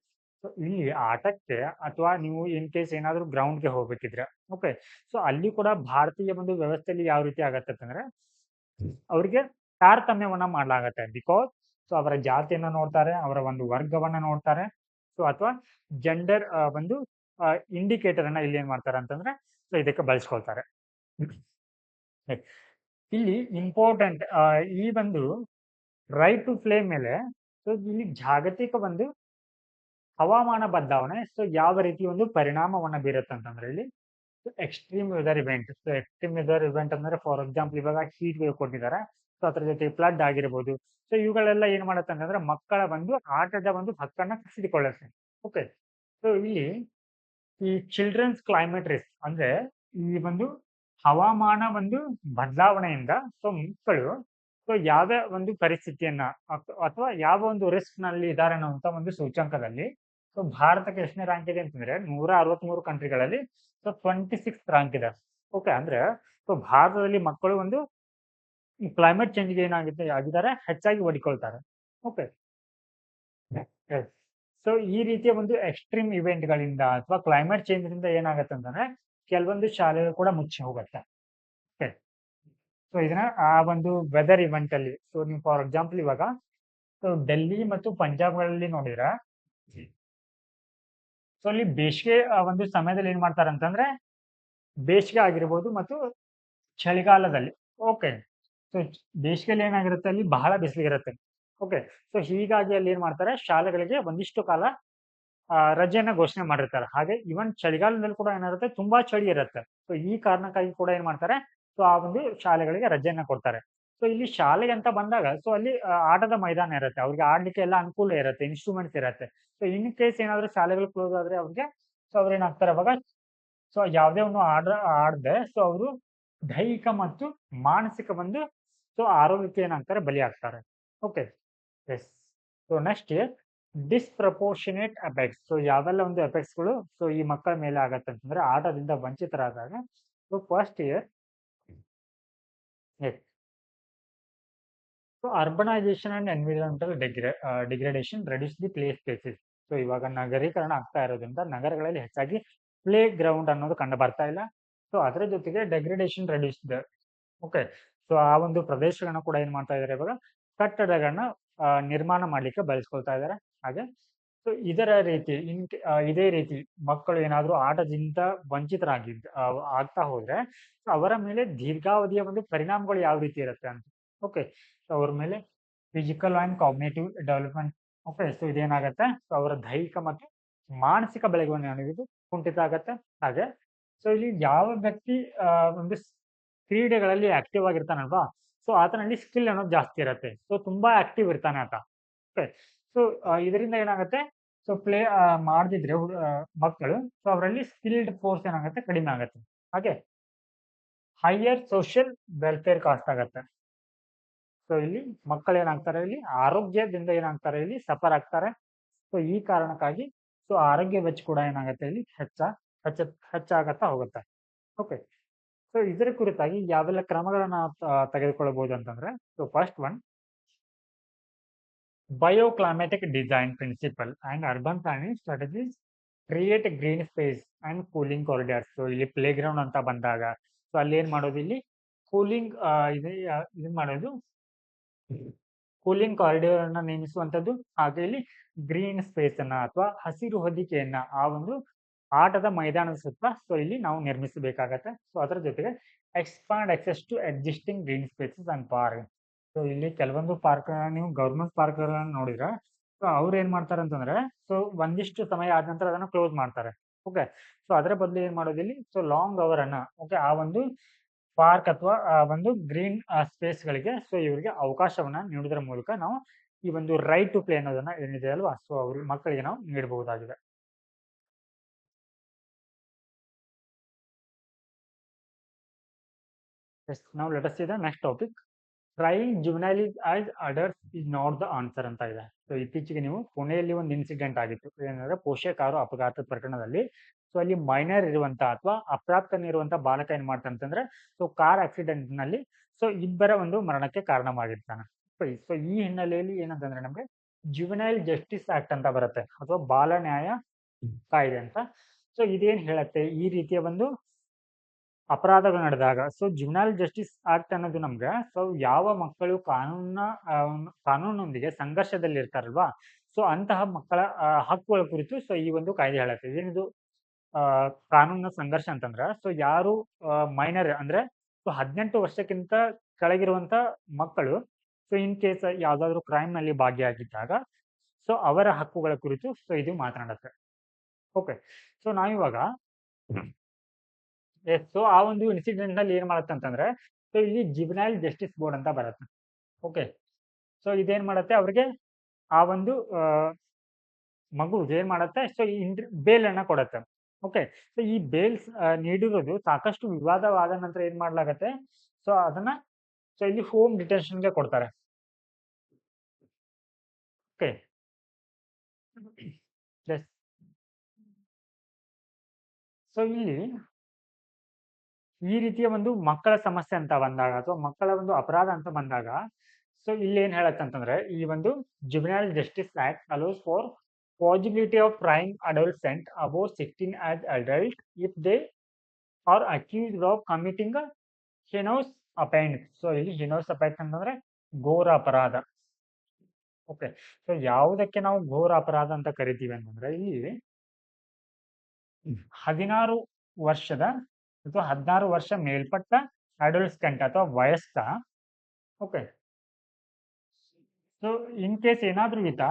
So ಇಲ್ಲಿ ಆಟಕ್ಕೆ ಅಥವಾ ನೀವು ಇನ್ ಕೇಸ್ ಏನಾದರೂ ಗ್ರೌಂಡ್ಗೆ ಹೋಗ್ಬೇಕಿದ್ರೆ ಓಕೆ, ಸೊ ಅಲ್ಲಿ ಕೂಡ ಭಾರತೀಯ ಒಂದು ವ್ಯವಸ್ಥೆಯಲ್ಲಿ ಯಾವ ರೀತಿ ಆಗತ್ತೆ ಅಂದ್ರೆ ಅವರಿಗೆ ತಾರತಮ್ಯವನ್ನ ಮಾಡಲಾಗತ್ತೆ. ಬಿಕಾಸ್ ಸೊ ಅವರ ಜಾತಿಯನ್ನ ನೋಡ್ತಾರೆ, ಅವರ ಒಂದು ವರ್ಗವನ್ನ ನೋಡ್ತಾರೆ, ಸೊ ಅಥವಾ ಜೆಂಡರ್ ಒಂದು ಇಂಡಿಕೇಟರ್ ಅನ್ನ ಇಲ್ಲಿ ಏನ್ ಮಾಡ್ತಾರೆ ಅಂತಂದ್ರೆ ಸೊ ಇದಕ್ಕೆ ಬಳಸ್ಕೊಳ್ತಾರೆ. ಇಲ್ಲಿ ಇಂಪಾರ್ಟೆಂಟ್ ಈ ಒಂದು ರೈಟ್ ಟು ಪ್ಲೇ ಮೇಲೆ ಸೊ ಇಲ್ಲಿ ಜಾಗತಿಕ ಒಂದು ಹವಾಮಾನ ಬದಲಾವಣೆ ಸೊ ಯಾವ ರೀತಿ ಒಂದು ಪರಿಣಾಮವನ್ನ ಬೀರುತ್ತೆ ಅಂತಂದ್ರೆ ಇಲ್ಲಿ extreme weather event. So extreme weather event ಅಂದ್ರೆ ಫಾರ್ ಎಕ್ಸಾಂಪಲ್ ಇವಾಗ ಹೀಟ್ ವೇವ್ ಕೊಟ್ಟಿದ್ದಾರೆ, ಸೊ ಅದ್ರ ಜೊತೆ ಫ್ಲಡ್ ಆಗಿರ್ಬೋದು. ಸೊ ಇವುಗಳೆಲ್ಲ ಏನ್ ಮಾಡುತ್ತೆ ಅಂತಂದ್ರೆ ಮಕ್ಕಳ ಒಂದು ಆಟದ ಒಂದು ಹಕ್ಕನ್ನ ಕಸಿದುಕೊಳ್ಳುತ್ತೆ. ಓಕೆ, ಸೊ ಇಲ್ಲಿ ಈ ಚಿಲ್ಡ್ರನ್ಸ್ ಕ್ಲೈಮೇಟ್ ರಿಸ್ಕ್ ಅಂದ್ರೆ ಈ ಒಂದು ಹವಾಮಾನ ಒಂದು ಬದಲಾವಣೆಯಿಂದ ಸೊ ಮಕ್ಕಳು ಸೊ ಯಾವ ಒಂದು ಪರಿಸ್ಥಿತಿಯನ್ನ ಅಥವಾ ಯಾವ ಒಂದು ರಿಸ್ಕ್ ನಲ್ಲಿ ಇದ್ದಾರೆ ಅನ್ನುವಂತ ಒಂದು ಸೂಚ್ಯಂಕದಲ್ಲಿ ಸೊ ಭಾರತಕ್ಕೆ ಎಷ್ಟನೇ ರ್ಯಾಂಕ್ ಇದೆ ಅಂತಂದ್ರೆ 163 ಕಂಟ್ರಿಗಳಲ್ಲಿ ಸೊ 26 ರ್ಯಾಂಕ್ ಇದೆ. ಓಕೆ, ಅಂದ್ರೆ ಸೊ ಭಾರತದಲ್ಲಿ ಮಕ್ಕಳು ಒಂದು ಕ್ಲೈಮೇಟ್ ಚೇಂಜ್ಗೆ ಏನಾಗಿದೆ ಆಗಿದ್ದಾರೆ ಹೆಚ್ಚಾಗಿ ಒಡ್ಕೊಳ್ತಾರೆ. ಓಕೆ, ಸೊ ಈ ರೀತಿಯ ಒಂದು ಎಕ್ಸ್ಟ್ರೀಮ್ ಇವೆಂಟ್ಗಳಿಂದ ಅಥವಾ ಕ್ಲೈಮೇಟ್ ಚೇಂಜ್ ಇಂದ ಏನಾಗತ್ತೆ ಅಂತಂದ್ರೆ ಕೆಲವೊಂದು ಶಾಲೆಗಳು ಕೂಡ ಮುಚ್ಚಿ ಹೋಗುತ್ತೆ. ಓಕೆ, ಸೊ ಇದನ್ನ ಆ ಒಂದು ವೆದರ್ ಇವೆಂಟ್ ಅಲ್ಲಿ ಸೊ ನೀವು ಫಾರ್ ಎಕ್ಸಾಂಪಲ್ ಇವಾಗ ಸೊ ಡೆಲ್ಲಿ ಮತ್ತು ಪಂಜಾಬ್ಗಳಲ್ಲಿ ನೋಡಿದ್ರೆ ಸೊ ಅಲ್ಲಿ ಬೇಸಿಗೆ ಒಂದು ಸಮಯದಲ್ಲಿ ಏನ್ ಮಾಡ್ತಾರೆ ಅಂತಂದ್ರೆ ಬೇಸಿಗೆ ಆಗಿರ್ಬೋದು ಮತ್ತು ಚಳಿಗಾಲದಲ್ಲಿ ಓಕೆ, ಸೊ ಬೇಸಿಗೆಯಲ್ಲಿ ಏನಾಗಿರುತ್ತೆ ಅಲ್ಲಿ ಬಹಳ ಬಿಸಿಲಿರುತ್ತೆ. ಓಕೆ, ಸೊ ಹೀಗಾಗಿ ಅಲ್ಲಿ ಏನ್ ಮಾಡ್ತಾರೆ ಶಾಲೆಗಳಿಗೆ ಒಂದಿಷ್ಟು ಕಾಲ ರಜೆಯನ್ನ ಘೋಷಣೆ ಮಾಡಿರ್ತಾರೆ. ಹಾಗೆ ಇವನ್ ಚಳಿಗಾಲದಲ್ಲಿ ಕೂಡ ಏನಿರುತ್ತೆ ತುಂಬಾ ಚಳಿ ಇರುತ್ತೆ. ಸೊ ಈ ಕಾರಣಕ್ಕಾಗಿ ಕೂಡ ಏನ್ ಮಾಡ್ತಾರೆ ಸೊ ಆ ಒಂದು ಶಾಲೆಗಳಿಗೆ ರಜೆಯನ್ನ ಕೊಡ್ತಾರೆ. ಸೊ ಇಲ್ಲಿ ಶಾಲೆಗೆ ಅಂತ ಬಂದಾಗ ಸೊ ಅಲ್ಲಿ ಆಟದ ಮೈದಾನ ಇರುತ್ತೆ, ಅವ್ರಿಗೆ ಆಡ್ಲಿಕ್ಕೆ ಎಲ್ಲ ಅನುಕೂಲ ಇರುತ್ತೆ, ಇನ್ಸ್ಟ್ರೂಮೆಂಟ್ಸ್ ಇರುತ್ತೆ. ಸೊ ಇನ್ ಕೇಸ್ ಏನಾದ್ರು ಶಾಲೆಗಳು ಕ್ಲೋಸ್ ಆದ್ರೆ ಅವ್ರಿಗೆ ಸೊ ಅವ್ರು ಏನಾಗ್ತಾರೆ ಅವಾಗ ಸೊ ಯಾವುದೇ ಒಂದು ಆಡದೆ ಸೊ ಅವರು ದೈಹಿಕ ಮತ್ತು ಮಾನಸಿಕ ಒಂದು ಸೊ ಆರೋಗ್ಯಕ್ಕೆ ಏನಾಗ್ತಾರೆ ಬಲಿಯಾಗ್ತಾರೆ. Okay, yes. So next disproportionate effects. So ಯಾವೆಲ್ಲ ಒಂದು ಎಫೆಕ್ಟ್ಸ್ಗಳು ಸೊ ಈ ಮಕ್ಕಳ ಮೇಲೆ ಆಗತ್ತೆ ಅಂತಂದ್ರೆ ಆಟದಿಂದ ವಂಚಿತರಾದಾಗ so first year so urbanisation and environmental degradation reduce the play spaces. So ಇವಾಗ ನಗರೀಕರಣ ಆಗ್ತಾ ಇರೋದ್ರಿಂದ ನಗರಗಳಲ್ಲಿ ಹೆಚ್ಚಾಗಿ ಪ್ಲೇ ಗ್ರೌಂಡ್ ಅನ್ನೋದು ಕಂಡು ಬರ್ತಾ ಇಲ್ಲ. ಸೊ ಅದರ ಜೊತೆಗೆ ಡೆಗ್ರೇಡೇಷನ್ ರೆಡ್ಯೂಸ್ ದ ಓಕೆ, ಸೊ ಆ ಒಂದು ಪ್ರದೇಶಗಳನ್ನ ಕೂಡ ಏನ್ ಮಾಡ್ತಾ ಇದಾರೆ ಇವಾಗ ಕಟ್ಟಡಗಳನ್ನ ನಿರ್ಮಾಣ ಮಾಡ್ಲಿಕ್ಕೆ ಬಳಸ್ಕೊಳ್ತಾ ಇದ್ದಾರೆ. ಹಾಗೆ ಸೊ ಇದರ ರೀತಿ ಇದೇ ರೀತಿ ಮಕ್ಕಳು ಏನಾದ್ರು ಆಟದಿಂದ ವಂಚಿತರಾಗಿದ್ದ ಆಗ್ತಾ ಹೋದ್ರೆ ಅವರ ಮೇಲೆ ದೀರ್ಘಾವಧಿಯ ಒಂದು ಪರಿಣಾಮಗಳು ಯಾವ ರೀತಿ ಇರುತ್ತೆ ಅಂತ. ಓಕೆ, ಸೊ ಅವ್ರ ಮೇಲೆ physical and cognitive development. Okay, so ಇದೇನಾಗತ್ತೆ ಸೊ ಅವರ ದೈಹಿಕ ಮತ್ತು ಮಾನಸಿಕ ಬೆಳವಣಿಗೆ ಅನ್ನೋದು ಕುಂಠಿತ ಆಗತ್ತೆ. ಹಾಗೆ ಸೊ ಇಲ್ಲಿ ಯಾವ ವ್ಯಕ್ತಿ ಒಂದು ಕ್ರೀಡೆಗಳಲ್ಲಿ ಆಕ್ಟಿವ್ ಆಗಿರ್ತಾನಲ್ವಾ ಸೊ ಆತನಲ್ಲಿ ಸ್ಕಿಲ್ ಅನ್ನೋದು ಜಾಸ್ತಿ ಇರುತ್ತೆ. ಸೊ ತುಂಬಾ ಆಕ್ಟಿವ್ ಇರ್ತಾನೆ ಆತ. ಓಕೆ, ಸೊ ಇದರಿಂದ ಏನಾಗುತ್ತೆ ಸೊ ಪ್ಲೇ ಮಾಡದಿದ್ರೆ ಮಕ್ಕಳು ಸೊ ಅವರಲ್ಲಿ ಸ್ಕಿಲ್ಡ್ ಫೋರ್ಸ್ ಏನಾಗುತ್ತೆ ಕಡಿಮೆ ಆಗುತ್ತೆ. ಹಾಗೆ ಹೈಯರ್ ಸೋಷಿಯಲ್ ವೆಲ್ಫೇರ್ ಕಾಸ್ಟ್ ಆಗತ್ತೆ. ಸೊ ಇಲ್ಲಿ ಮಕ್ಕಳು ಏನಾಗ್ತಾರೆ ಇಲ್ಲಿ ಆರೋಗ್ಯದಿಂದ ಏನಾಗ್ತಾರೆ ಇಲ್ಲಿ ಸಫರ್ ಆಗ್ತಾರೆ. ಸೊ ಈ ಕಾರಣಕ್ಕಾಗಿ ಸೊ ಆರೋಗ್ಯ ವೆಚ್ಚ ಕೂಡ ಏನಾಗುತ್ತೆ ಇಲ್ಲಿ ಹೆಚ್ಚಾಗತ್ತಾ ಹೋಗುತ್ತೆ. ಓಕೆ, ಸೊ ಇದರ ಕುರಿತಾಗಿ ಯಾವೆಲ್ಲ ಕ್ರಮಗಳನ್ನ ತೆಗೆದುಕೊಳ್ಳಬಹುದು ಅಂತಂದ್ರೆ so first one bioclimatic design principle and urban planning strategies create green space and cooling corridors. So ಇಲ್ಲಿ ಪ್ಲೇ ಗ್ರೌಂಡ್ ಅಂತ ಬಂದಾಗ ಸೊ ಅಲ್ಲಿ ಏನ್ ಮಾಡೋದು ಇಲ್ಲಿ ಕೂಲಿಂಗ್ ಇದನ್ ಮಾಡೋದು ಕೂಲಿಂಗ್ ಕಾರಿಡಾರ್ ಅನ್ನ ನೇಮಿಸುವಂತದ್ದು. ಹಾಗೆ ಇಲ್ಲಿ ಗ್ರೀನ್ ಸ್ಪೇಸ್ ಅನ್ನ ಅಥವಾ ಹಸಿರು ಹೊದಿಕೆಯನ್ನ ಆ ಒಂದು ಆಟದ ಮೈದಾನದ ಸುತ್ತ ಸೊ ಇಲ್ಲಿ ನಾವು ನಿರ್ಮಿಸಬೇಕಾಗತ್ತೆ. ಸೊ ಅದರ ಜೊತೆಗೆ expand access to existing green spaces and park. So ಇಲ್ಲಿ ಕೆಲವೊಂದು ಪಾರ್ಕ್ ನೀವು ಗವರ್ಮೆಂಟ್ ಪಾರ್ಕ್ ನೋಡಿದ್ರೆ ಸೊ ಅವ್ರು ಏನ್ ಮಾಡ್ತಾರೆ ಅಂತಂದ್ರೆ ಸೊ ಒಂದಿಷ್ಟು ಸಮಯ ಆದ ನಂತರ ಅದನ್ನ ಕ್ಲೋಸ್ ಮಾಡ್ತಾರೆ. ಓಕೆ, ಸೊ ಅದರ ಬದಲು ಏನ್ ಮಾಡೋದಿಲ್ಲಿ ಸೊ ಲಾಂಗ್ ಅವರ್ ಅನ್ನ ಓಕೆ ಆ ಒಂದು ಪಾರ್ಕ್ ಅಥವಾ ಒಂದು ಗ್ರೀನ್ ಸ್ಪೇಸ್ ಗಳಿಗೆ ಸೊ ಇವರಿಗೆ ಅವಕಾಶವನ್ನ ನೀಡುವುದರ ಮೂಲಕ ನಾವು ಈ ಒಂದು ರೈಟ್ ಟು ಪ್ಲೇ ಅನ್ನೋದನ್ನ ಏನಿದೆ ಅಲ್ವಾ ಸೊ ಅವ್ರ ಮಕ್ಕಳಿಗೆ ನಾವು ನೀಡಬಹುದಾಗಿದೆ. Yes, now let us see the next topic. Trying juvenile as adults is not the answer ಅಂತ ಇದೆ. ಸೊ ಇತ್ತೀಚೆಗೆ ನೀವು ಪುಣೆಯಲ್ಲಿ ಒಂದು ಇನ್ಸಿಡೆಂಟ್ ಆಗಿತ್ತು. ಏನಂದ್ರೆ ಪೋಷಕರು ಅಪಘಾತದ ಪ್ರಕರಣದಲ್ಲಿ ಸೊ ಅಲ್ಲಿ ಮೈನರ್ ಇರುವಂತ ಅಥವಾ ಅಪ್ರಾಪ್ತನಿರುವಂತ ಬಾಲಕ ಏನ್ ಮಾಡ್ತಾನೆ ಅಂತಂದ್ರೆ ಸೊ ಕಾರ್ ಆಕ್ಸಿಡೆಂಟ್ ನಲ್ಲಿ ಸೊ ಇಬ್ಬರ ಒಂದು ಮರಣಕ್ಕೆ ಕಾರಣವಾಗಿರ್ತಾನೆ. ಸೊ ಈ ಹಿನ್ನೆಲೆಯಲ್ಲಿ ಏನಂತಂದ್ರೆ ನಮ್ಗೆ ಜುವೆನೈಲ್ ಜಸ್ಟಿಸ್ ಆಕ್ಟ್ ಅಂತ ಬರುತ್ತೆ ಅಥವಾ ಬಾಲ ನ್ಯಾಯ ಕಾಯ್ದೆ ಅಂತ. ಸೊ ಇದೇನ್ ಹೇಳತ್ತೆ ಈ ರೀತಿಯ ಒಂದು ಅಪರಾಧಗಳು ನಡೆದಾಗ ಸೊ ಜುವೆನೈಲ್ ಜಸ್ಟಿಸ್ ಆಕ್ಟ್ ಅನ್ನೋದು ನಮ್ಗೆ ಸೊ ಯಾವ ಮಕ್ಕಳು ಕಾನೂನೊಂದಿಗೆ ಸಂಘರ್ಷದಲ್ಲಿ ಇರ್ತಾರಲ್ವಾ ಸೊ ಅಂತಹ ಮಕ್ಕಳ ಹಕ್ಕುಗಳ ಕುರಿತು ಸೊ ಈ ಒಂದು ಕಾಯ್ದೆ ಹೇಳುತ್ತೆ. ಏನಿದು ಕಾನೂನಿನ ಸಂಘರ್ಷ ಅಂತಂದ್ರೆ ಸೊ ಯಾರು ಮೈನರ್ ಅಂದ್ರೆ ಸೊ 18 ವರ್ಷಕ್ಕಿಂತ ಕೆಳಗಿರುವಂತ ಮಕ್ಕಳು ಸೊ ಇನ್ ಕೇಸ್ ಯಾವ್ದಾದ್ರು ಕ್ರೈಮ್ ನಲ್ಲಿ ಭಾಗಿಯಾಗಿದ್ದಾಗ ಸೊ ಅವರ ಹಕ್ಕುಗಳ ಕುರಿತು ಸೊ ಇದು ಮಾತನಾಡುತ್ತೆ. ಓಕೆ, ಸೊ ನಾವಿವಾಗ ಸೊ ಆ ಒಂದು ಇನ್ಸಿಡೆಂಟ್ ನಲ್ಲಿ ಏನ್ ಮಾಡುತ್ತೆ ಅಂತಂದ್ರೆ ಸೊ ಇಲ್ಲಿ ಜುವೆನೈಲ್ ಜಸ್ಟಿಸ್ ಬೋರ್ಡ್ ಅಂತ ಬರುತ್ತೆ. ಓಕೆ, ಸೊ ಇದೇನ್ ಮಾಡುತ್ತೆ ಅವ್ರಿಗೆ ಆ ಒಂದು ಮಗು ಏನ್ ಮಾಡುತ್ತೆ ಸೊ ಬೇಲ್ ಅನ್ನ ಕೊಡುತ್ತೆ. ಓಕೆ, ಸೊ ಈ ಬೇಲ್ಸ್ ನೀಡಿರೋದು ಸಾಕಷ್ಟು ವಿವಾದವಾದ ನಂತರ ಏನ್ ಮಾಡ್ಲಾಗತ್ತೆ ಸೊ ಅದನ್ನ ಸೊ ಇಲ್ಲಿ ಹೋಮ್ ಡಿಟೆನ್ಷನ್ಗೆ ಕೊಡ್ತಾರೆ. ಓಕೆ, ಸೊ ಇಲ್ಲಿ ಈ ರೀತಿಯ ಒಂದು ಮಕ್ಕಳ ಸಮಸ್ಯೆ ಅಂತ ಬಂದಾಗ ಅಥವಾ ಮಕ್ಕಳ ಒಂದು ಅಪರಾಧ ಅಂತ ಬಂದಾಗ ಸೊ ಇಲ್ಲಿ ಏನ್ ಹೇಳತ್ತೆ ಅಂತಂದ್ರೆ ಈ ಒಂದು juvenile justice act allows for possibility of trying adolescent above 16 as adult if they are accused of committing heinous offence. So ಇಲ್ಲಿ ಹಿನೋಸ್ ಅಫೆನ್ಸ್ ಅಂತಂದ್ರೆ ಘೋರ ಅಪರಾಧ. ಓಕೆ, ಸೊ ಯಾವುದಕ್ಕೆ ನಾವು ಘೋರ ಅಪರಾಧ ಅಂತ ಕರಿತೀವಿ ಅಂತಂದ್ರೆ ಇಲ್ಲಿ 16 ವರ್ಷದ ಅಥವಾ 16 ವರ್ಷ ಮೇಲ್ಪಟ್ಟ ಅಡಲ್ಟ್ಸ್ಟೆಂಟ್ ಅಥವಾ ವಯಸ್ಕ. ಓಕೆ, ಸೊ ಇನ್ ಕೇಸ್ ಏನಾದ್ರೂ ಈತ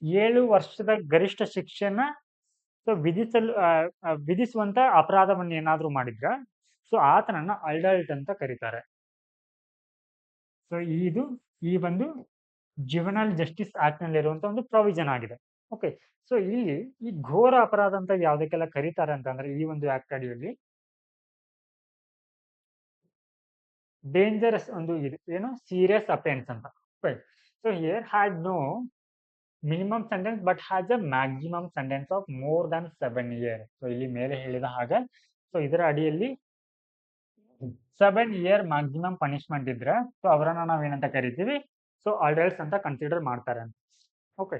7 ವರ್ಷದ ಗರಿಷ್ಠ ಶಿಕ್ಷೆನ ಸೊ ವಿಧಿಸುವಂತ ಅಪರಾಧವನ್ನು ಏನಾದ್ರೂ ಮಾಡಿದ್ರ ಸೊ ಆತನನ್ನ ಅಡಲ್ಟ್ ಅಂತ ಕರೀತಾರೆ. ಸೊ ಇದು ಈ ಒಂದು ಜುವೆನೈಲ್ ಜಸ್ಟಿಸ್ ಆಕ್ಟ್ ನಲ್ಲಿ ಇರುವಂತ ಒಂದು ಪ್ರೊವಿಷನ್ ಆಗಿದೆ. ಓಕೆ, ಸೊ ಇಲ್ಲಿ ಈ ಘೋರ ಅಪರಾಧ ಅಂತ ಯಾವ್ದಕ್ಕೆಲ್ಲ ಕರೀತಾರೆ ಅಂತಂದ್ರೆ ಈ ಒಂದು ಆಕ್ಟ್ ಅಡಿಯಲ್ಲಿ ಡೇಂಜರಸ್ ಒಂದು ಇದು ಏನು ಸೀರಿಯಸ್ ಅಫೆನ್ಸ್ ಅಂತ. So here had no minimum sentence but has a maximum sentence of more than 7 year. So ಇಲ್ಲಿ ಮೇಲೆ ಹೇಳಿದ ಹಾಗೆ ಸೊ ಇದರ ಅಡಿಯಲ್ಲಿ 7 ಇಯರ್ ಮ್ಯಾಕ್ಸಿಮಮ್ ಪನಿಷ್ಮೆಂಟ್ ಇದ್ರೆ ಸೊ ಅವರನ್ನ ನಾವೇನಂತ ಕರಿತೀವಿ ಸೊ ಅಡಲ್ಟ್ಸ್ ಅಂತ ಕನ್ಸಿಡರ್ ಮಾಡ್ತಾರೆ ಅಂತ. ಓಕೆ,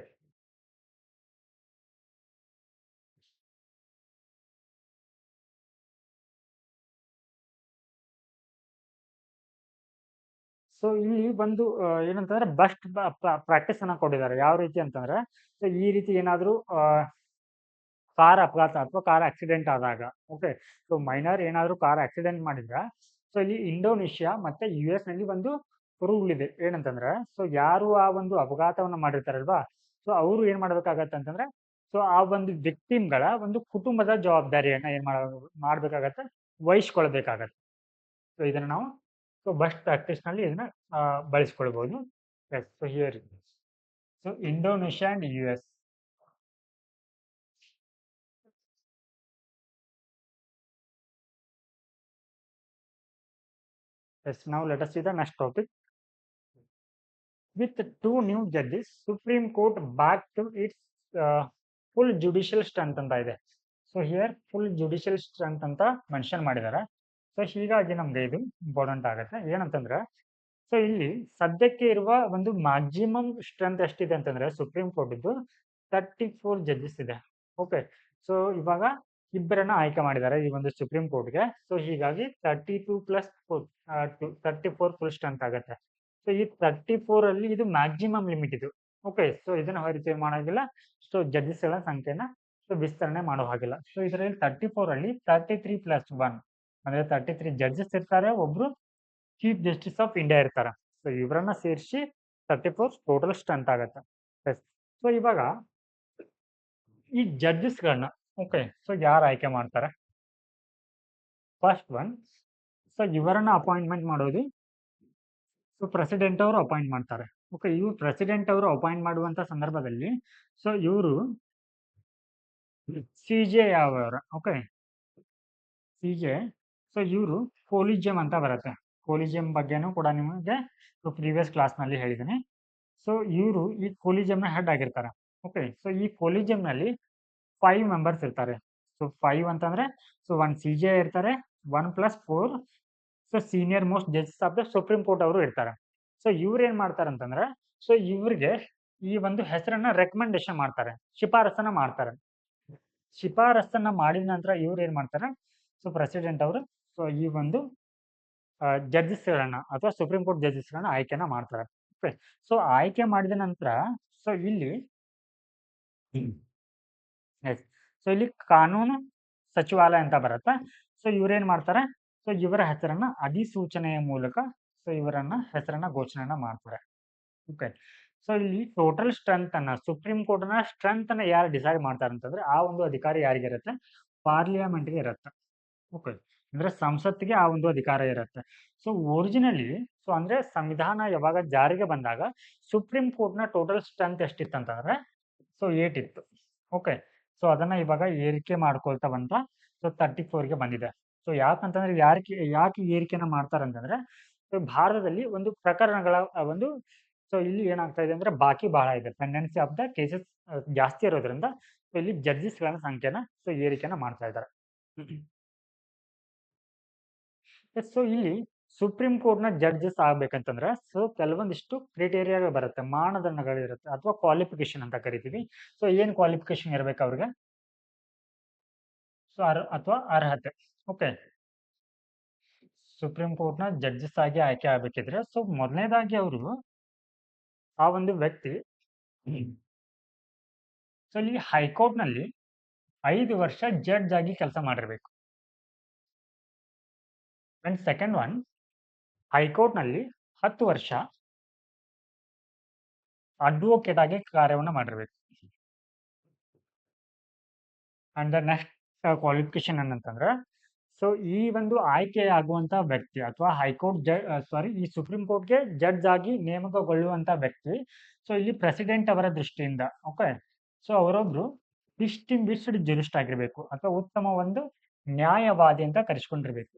ಸೊ ಇಲ್ಲಿ ಒಂದು ಏನಂತಂದ್ರೆ ಬೆಸ್ಟ್ ಪ್ರಾಕ್ಟೀಸ್ ಅನ್ನ ಕೊಟ್ಟಿದ್ದಾರೆ. ಯಾವ ರೀತಿ ಅಂತಂದ್ರೆ ಸೊ ಈ ರೀತಿ ಏನಾದ್ರು ಕಾರ್ ಅಪಘಾತ ಅಥವಾ ಕಾರ್ ಆಕ್ಸಿಡೆಂಟ್ ಆದಾಗ ಓಕೆ ಸೊ ಮೈನರ್ ಏನಾದ್ರು ಕಾರ್ ಆಕ್ಸಿಡೆಂಟ್ ಮಾಡಿದ್ರ ಸೊ ಇಲ್ಲಿ ಇಂಡೋನೇಷ್ಯಾ ಮತ್ತೆ US ನಲ್ಲಿ ಒಂದು ರೂಲ್ ಇದೆ. ಏನಂತಂದ್ರೆ ಸೊ ಯಾರು ಆ ಒಂದು ಅಪಘಾತವನ್ನ ಮಾಡಿರ್ತಾರಲ್ವಾ ಸೊ ಅವರು ಏನ್ ಮಾಡ್ಬೇಕಾಗತ್ತೆ ಅಂತಂದ್ರೆ ಸೊ ಆ ಒಂದು ವಿಕ್ಟಿಮ್ಗಳ ಒಂದು ಕುಟುಂಬದ ಜವಾಬ್ದಾರಿಯನ್ನ ಏನ್ ಮಾಡ್ಬೇಕಾಗತ್ತೆ ವಹಿಸ್ಕೊಳ್ಬೇಕಾಗತ್ತೆ. ಸೊ ಇದನ್ನ ನಾವು ಸೊ ಬೆಸ್ಟ್ ಪ್ರಾಕ್ಟೀಸ್ ನಲ್ಲಿ ಇದನ್ನ ಬಳಸ್ಕೊಳ್ಬಹುದು. So here so Indonesia and US. Yes, now let us see the next topic. With 2 new judges, Supreme Court back to its full judicial strength ಅಂತ ಇದೆ. So here full judicial strength ಅಂತ ಮೆನ್ಷನ್ ಮಾಡಿದ್ದಾರೆ. ಸೊ ಹೀಗಾಗಿ ನಮ್ಗೆ ಇದು ಇಂಪಾರ್ಟೆಂಟ್ ಆಗುತ್ತೆ. ಏನಂತಂದ್ರೆ ಸೊ ಇಲ್ಲಿ ಸದ್ಯಕ್ಕೆ ಇರುವ ಒಂದು ಮ್ಯಾಕ್ಸಿಮಮ್ ಸ್ಟ್ರೆಂತ್ ಎಷ್ಟಿದೆ ಅಂತಂದ್ರೆ ಸುಪ್ರೀಂ ಕೋರ್ಟ್ ಇದ್ದು 34 ಜಡ್ಜಸ್ ಇದೆ. ಓಕೆ, ಸೊ ಇವಾಗ ಇಬ್ಬರನ್ನ ಆಯ್ಕೆ ಮಾಡಿದ್ದಾರೆ ಈ ಒಂದು ಸುಪ್ರೀಂ ಕೋರ್ಟ್ಗೆ. ಸೊ ಹೀಗಾಗಿ 32 ಪ್ಲಸ್ 34 ಫುಲ್ ಸ್ಟ್ರೆಂತ್ ಆಗುತ್ತೆ. ಸೊ ಈ 34 ಅಲ್ಲಿ ಇದು ಮ್ಯಾಕ್ಸಿಮಮ್ ಲಿಮಿಟ್ ಇದು. ಓಕೆ, ಸೊ ಇದನ್ನ ಹೊರತು ಮಾಡೋದಿಲ್ಲ. ಸೊ ಜಡ್ಜಸ್ ಗಳ ಸಂಖ್ಯೆನ ಸೊ ವಿಸ್ತರಣೆ ಮಾಡೋ ಹಾಗಿಲ್ಲ. ಸೊ ಇದರಲ್ಲಿ 34 ಅಲ್ಲಿ 33 ಪ್ಲಸ್ 1 ಅಂದ್ರೆ 33 ಜಡ್ಜಸ್ ಇರ್ತಾರೆ, ಒಬ್ರು ಚೀಫ್ ಜಸ್ಟಿಸ್ ಆಫ್ ಇಂಡಿಯಾ ಇರ್ತಾರೆ. ಸೊ ಇವರನ್ನ ಸೇರಿಸಿ 34 ಟೋಟಲ್ ಸ್ಟ್ರೆಂತ್ ಆಗುತ್ತೆ. ಸೊ ಇವಾಗ ಈ ಜಡ್ಜಸ್ಗಳನ್ನ ಓಕೆ ಸೊ ಯಾರು ಆಯ್ಕೆ ಮಾಡ್ತಾರೆ? ಫಸ್ಟ್ ಒನ್ ಸೊ ಇವರನ್ನ ಅಪಾಯಿಂಟ್ಮೆಂಟ್ ಮಾಡೋದು ಸೊ ಪ್ರೆಸಿಡೆಂಟ್ ಅವರು ಅಪಾಯಿಂಟ್ ಮಾಡ್ತಾರೆ. ಓಕೆ, ಇವ್ರು ಪ್ರೆಸಿಡೆಂಟ್ ಅವರು ಅಪಾಯಿಂಟ್ ಮಾಡುವಂತ ಸಂದರ್ಭದಲ್ಲಿ ಸೊ ಇವರು CJ ಅವರ ಓಕೆ CJ ಸೊ ಇವರು ಕೊಲಿಜಿಯಂ ಅಂತ ಬರುತ್ತೆ. ಕೊಲಿಜಿಯಂ ಬಗ್ಗೆನೂ ಕೂಡ ನಿಮಗೆ ಪ್ರೀವಿಯಸ್ ಕ್ಲಾಸ್ನಲ್ಲಿ ಹೇಳಿದ್ದೀನಿ. ಸೊ ಇವರು ಈ ಕೊಲಿಜಿಯಂನ ಹೆಡ್ ಆಗಿರ್ತಾರೆ. ಓಕೆ, ಸೊ ಈ ಕೊಲಿಜಿಯಂನಲ್ಲಿ 5 ಮೆಂಬರ್ಸ್ ಇರ್ತಾರೆ. ಸೊ 5 ಅಂತಂದ್ರೆ ಸೊ 1 CJ ಇರ್ತಾರೆ, 1+4 so senior most judges of the supreme court ಅವರು ಇರ್ತಾರೆ. ಸೊ ಇವ್ರು ಏನ್ ಮಾಡ್ತಾರೆ ಅಂತಂದ್ರೆ ಸೊ ಇವ್ರಿಗೆ ಈ ಒಂದು ಹೆಸರನ್ನ ರೆಕಮೆಂಡೇಶನ್ ಮಾಡ್ತಾರೆ, ಶಿಫಾರಸನ್ನ ಮಾಡ್ತಾರೆ. ಶಿಫಾರಸನ್ನ ಮಾಡಿದ ನಂತರ ಇವ್ರು ಏನ್ ಮಾಡ್ತಾರೆ, ಸೊ ಪ್ರೆಸಿಡೆಂಟ್ ಅವರು ಸೊ ಈ ಒಂದು ಜಡ್ಜಸ್ಗಳನ್ನ ಅಥವಾ ಸುಪ್ರೀಂ ಕೋರ್ಟ್ ಜಡ್ಜಸ್ಗಳನ್ನ ಆಯ್ಕೆನ ಮಾಡ್ತಾರೆ. ಓಕೆ, ಸೊ ಆಯ್ಕೆ ಮಾಡಿದ ನಂತರ ಸೊ ಇಲ್ಲಿ ಎಸ್, ಸೊ ಇಲ್ಲಿ ಕಾನೂನು ಸಚಿವಾಲಯ ಅಂತ ಬರುತ್ತೆ. ಸೊ ಇವ್ರೇನ್ ಮಾಡ್ತಾರೆ, ಸೊ ಇವರ ಹೆಸರನ್ನ ಅಧಿಸೂಚನೆಯ ಮೂಲಕ ಸೊ ಇವರನ್ನ ಹೆಸರನ್ನ ಘೋಷಣೆಯನ್ನ ಮಾಡ್ತಾರೆ. ಓಕೆ, ಸೊ ಇಲ್ಲಿ ಟೋಟಲ್ ಸ್ಟ್ರೆಂತ್ ಅನ್ನ ಸುಪ್ರೀಂ ಕೋರ್ಟ್ ನ ಸ್ಟ್ರೆಂತ್ ಅನ್ನ ಯಾರು ಡಿಸೈಡ್ ಮಾಡ್ತಾರೆ ಅಂತಂದ್ರೆ ಆ ಒಂದು ಅಧಿಕಾರ ಯಾರಿಗಿರುತ್ತೆ, ಪಾರ್ಲಿಮೆಂಟ್ಗೆ ಇರುತ್ತೆ. ಓಕೆ, ಅಂದ್ರೆ ಸಂಸತ್ತಿಗೆ ಆ ಒಂದು ಅಧಿಕಾರ ಇರುತ್ತೆ. ಸೊ ಒರಿಜಿನಲಿ ಸೊ ಅಂದ್ರೆ ಸಂವಿಧಾನ ಯಾವಾಗ ಜಾರಿಗೆ ಬಂದಾಗ ಸುಪ್ರೀಂ ಕೋರ್ಟ್ ನ ಟೋಟಲ್ ಸ್ಟ್ರೆಂತ್ ಎಷ್ಟಿತ್ತು ಅಂತಂದ್ರೆ ಸೊ 8 ಇತ್ತು. ಓಕೆ, ಸೊ ಅದನ್ನ ಇವಾಗ ಏರಿಕೆ ಮಾಡ್ಕೊಳ್ತಾ ಬಂತ ಸೊ 34ಗೆ ಬಂದಿದೆ. ಸೊ ಯಾಕಂತಂದ್ರೆ ಯಾಕೆ ಏರಿಕೆನ ಮಾಡ್ತಾರೆ ಅಂತಂದ್ರೆ ಭಾರತದಲ್ಲಿ ಒಂದು ಪ್ರಕರಣಗಳ ಒಂದು ಸೊ ಇಲ್ಲಿ ಏನಾಗ್ತಾ ಇದೆ ಅಂದ್ರೆ ಬಾಕಿ ಬಹಳ ಇದೆ, ಪೆಂಡೆನ್ಸಿ ಆಫ್ ದ ಕೇಸಸ್ ಜಾಸ್ತಿ ಇರೋದ್ರಿಂದ ಸೊ ಇಲ್ಲಿ ಜಡ್ಜಸ್ಗಳ ಸಂಖ್ಯೆನ ಸೊ ಏರಿಕೆನ ಮಾಡ್ತಾ ಇದ್ದಾರೆ. ಸೊ ಇಲ್ಲಿ ಸುಪ್ರೀಂ ಕೋರ್ಟ್ ನ ಜಡ್ಜಸ್ ಆಗ್ಬೇಕಂತಂದ್ರೆ ಸೊ ಕೆಲವೊಂದಿಷ್ಟು ಕ್ರೈಟೇರಿಯಾ ಬರುತ್ತೆ, ಮಾನದಂಡಗಳಿರುತ್ತೆ ಅಥವಾ ಕ್ವಾಲಿಫಿಕೇಶನ್ ಅಂತ ಕರಿತೀವಿ. ಸೊ ಏನ್ ಕ್ವಾಲಿಫಿಕೇಶನ್ ಇರ್ಬೇಕು ಅವ್ರಿಗೆ, ಸೊ ಅಥವಾ ಅರ್ಹತೆ. ಓಕೆ, ಸುಪ್ರೀಂ ಕೋರ್ಟ್ ನ ಜಡ್ಜಸ್ ಆಗಿ ಆಯ್ಕೆ ಆಗ್ಬೇಕಿದ್ರೆ ಸೊ ಮೊದಲನೇದಾಗಿ ಅವರು ಆ ಒಂದು ವ್ಯಕ್ತಿ ಸೊ ಇಲ್ಲಿ ಹೈಕೋರ್ಟ್ ನಲ್ಲಿ 5 ವರ್ಷ ಜಡ್ಜ್ ಆಗಿ ಕೆಲಸ ಮಾಡಿರ್ಬೇಕು. ಅಂಡ್ ಸೆಕೆಂಡ್ ಒನ್, ಹೈಕೋರ್ಟ್ ನಲ್ಲಿ 10 ವರ್ಷ ಅಡ್ವೊಕೇಟ್ ಆಗಿ ಕಾರ್ಯವನ್ನು ಮಾಡಿರ್ಬೇಕು. ಅಂಡ್ ದ ನೆಕ್ಸ್ಟ್ ಕ್ವಾಲಿಫಿಕೇಶನ್ ಏನಂತಂದ್ರೆ ಸೊ ಈ ಒಂದು ಆಯ್ಕೆ ಆಗುವಂತ ವ್ಯಕ್ತಿ ಅಥವಾ ಹೈಕೋರ್ಟ್ ಈ ಸುಪ್ರೀಂ ಕೋರ್ಟ್ಗೆ ಜಡ್ಜ್ ಆಗಿ ನೇಮಕಗೊಳ್ಳುವಂತ ವ್ಯಕ್ತಿ ಸೊ ಇಲ್ಲಿ ಪ್ರೆಸಿಡೆಂಟ್ ಅವರ ದೃಷ್ಟಿಯಿಂದ ಓಕೆ ಸೊ ಅವರೊಬ್ರು ಡಿಸ್ಟಿಂಗ್ವಿಶ್ಡ್ ಜುರಿಸ್ಟ್ ಆಗಿರ್ಬೇಕು ಅಥವಾ ಉತ್ತಮ ಒಂದು ನ್ಯಾಯವಾದಿ ಅಂತ ಕರೆಸ್ಕೊಂಡಿರ್ಬೇಕು,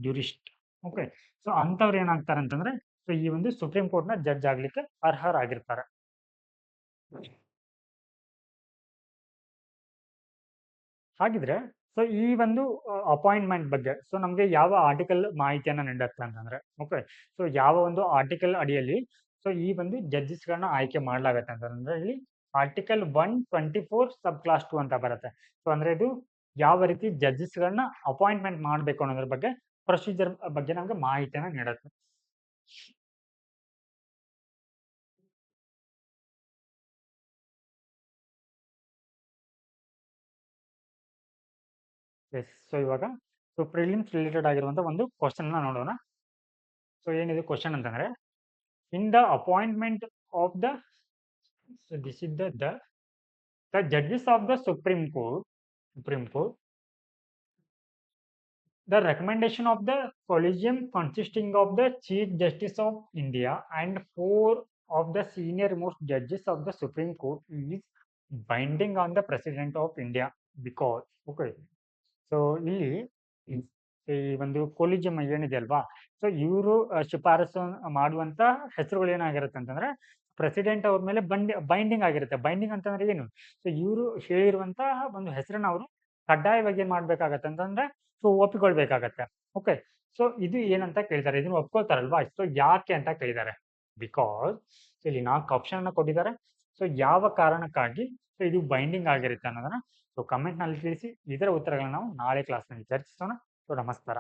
ಜುರಿಸ್ಟ್. ಓಕೆ, ಸೊ ಅಂತವ್ರು ಏನಾಗ್ತಾರೆ ಅಂತಂದ್ರೆ ಸೊ ಈ ಒಂದು ಸುಪ್ರೀಂ ಕೋರ್ಟ್ ನ ಜಡ್ಜ್ ಆಗ್ಲಿಕ್ಕೆ ಅರ್ಹರಾಗಿರ್ತಾರೆ. ಹಾಗಿದ್ರೆ ಸೊ ಈ ಒಂದು ಅಪಾಯಿಂಟ್ಮೆಂಟ್ ಬಗ್ಗೆ ಸೊ ನಮಗೆ ಯಾವ ಆರ್ಟಿಕಲ್ ಮಾಹಿತಿಯನ್ನ ನೀಡುತ್ತೆ ಅಂತಂದ್ರೆ ಓಕೆ ಸೊ ಯಾವ ಒಂದು ಆರ್ಟಿಕಲ್ ಅಡಿಯಲ್ಲಿ ಸೊ ಈ ಒಂದು ಜಡ್ಜಸ್ ಗಳನ್ನ ಆಯ್ಕೆ ಮಾಡಲಾಗತ್ತೆ ಅಂತಂದ್ರೆ ಇಲ್ಲಿ ಆರ್ಟಿಕಲ್ 124 ಸಬ್ ಕ್ಲಾಸ್ 2 ಅಂತ ಬರುತ್ತೆ. ಸೊ ಅಂದ್ರೆ ಇದು ಯಾವ ರೀತಿ ಜಡ್ಜಸ್ ಗಳನ್ನ ಅಪಾಯಿಂಟ್ಮೆಂಟ್ ಮಾಡಬೇಕು ಅನ್ನೋದ್ರ ಬಗ್ಗೆ ಪ್ರೊಸೀಜರ್ ಬಗ್ಗೆ ನಮಗೆ ಮಾಹಿತಿಯನ್ನ ನೀಡುತ್ತೆ. ಎಸ್, ಸೊ ಇವಾಗ ಸೊ ಪ್ರಿಲಿಮ್ಸ್ ರಿಲೇಟೆಡ್ ಆಗಿರುವಂತ ಒಂದು ಕ್ವಶನ್ ನೋಡೋಣ. ಸೊ ಏನಿದೆ ಕ್ವಶನ್ ಅಂತಂದ್ರೆ in the appointment of the so this is the judges of the Supreme Court, the recommendation of the collegium consisting of the Chief Justice of India and 4 of the senior most judges of the Supreme Court is binding on the President of India because okay so ಇಲ್ಲಿ ಈ ಒಂದು ಕೊಲಿಜಿಯಂ ಏನಿದೆ ಅಲ್ವಾ ಸೊ ಇವರು ಶಿಫಾರಸು ಮಾಡುವಂತ ಹೆಸರುಗಳು ಏನಾಗಿರುತ್ತೆ ಅಂತಂದ್ರೆ ಪ್ರೆಸಿಡೆಂಟ್ ಅವ್ರ ಮೇಲೆ ಬೈಂಡಿಂಗ್ ಆಗಿರುತ್ತೆ. ಬೈಂಡಿಂಗ್ ಅಂತಂದ್ರೆ ಏನು, ಸೊ ಇವರು ಹೇಳಿರುವಂತಹ ಒಂದು ಹೆಸರನ್ನ ಅವರು ಕಡ್ಡಾಯವಾಗಿ ಏನ್ ಮಾಡ್ಬೇಕಾಗತ್ತೆ ಅಂತಂದ್ರೆ ಸೊ ಒಪ್ಪಿಕೊಳ್ಬೇಕಾಗತ್ತೆ. ಓಕೆ, ಸೊ ಇದು ಏನಂತ ಕೇಳಿದ್ದಾರೆ, ಇದನ್ನ ಒಪ್ಕೊಳ್ತಾರಲ್ವಾ, ಸೊ ಯಾಕೆ ಅಂತ ಕೇಳಿದ್ದಾರೆ. ಬಿಕಾಸ್ ಇಲ್ಲಿ 4 ಆಪ್ಷನ್ ಅನ್ನ ಕೊಟ್ಟಿದ್ದಾರೆ. ಸೊ ಯಾವ ಕಾರಣಕ್ಕಾಗಿ ಸೊ ಇದು ಬೈಂಡಿಂಗ್ ಆಗಿರುತ್ತೆ ಅನ್ನೋದನ್ನ ಸೊ ಕಮೆಂಟ್ ನಲ್ಲಿ ತಿಳಿಸಿ. ಇದರ ಉತ್ತರಗಳನ್ನ ನಾವು ನಾಳೆ ಕ್ಲಾಸ್ ನಲ್ಲಿ ಚರ್ಚಿಸೋಣ. ಸೊ ನಮಸ್ಕಾರ.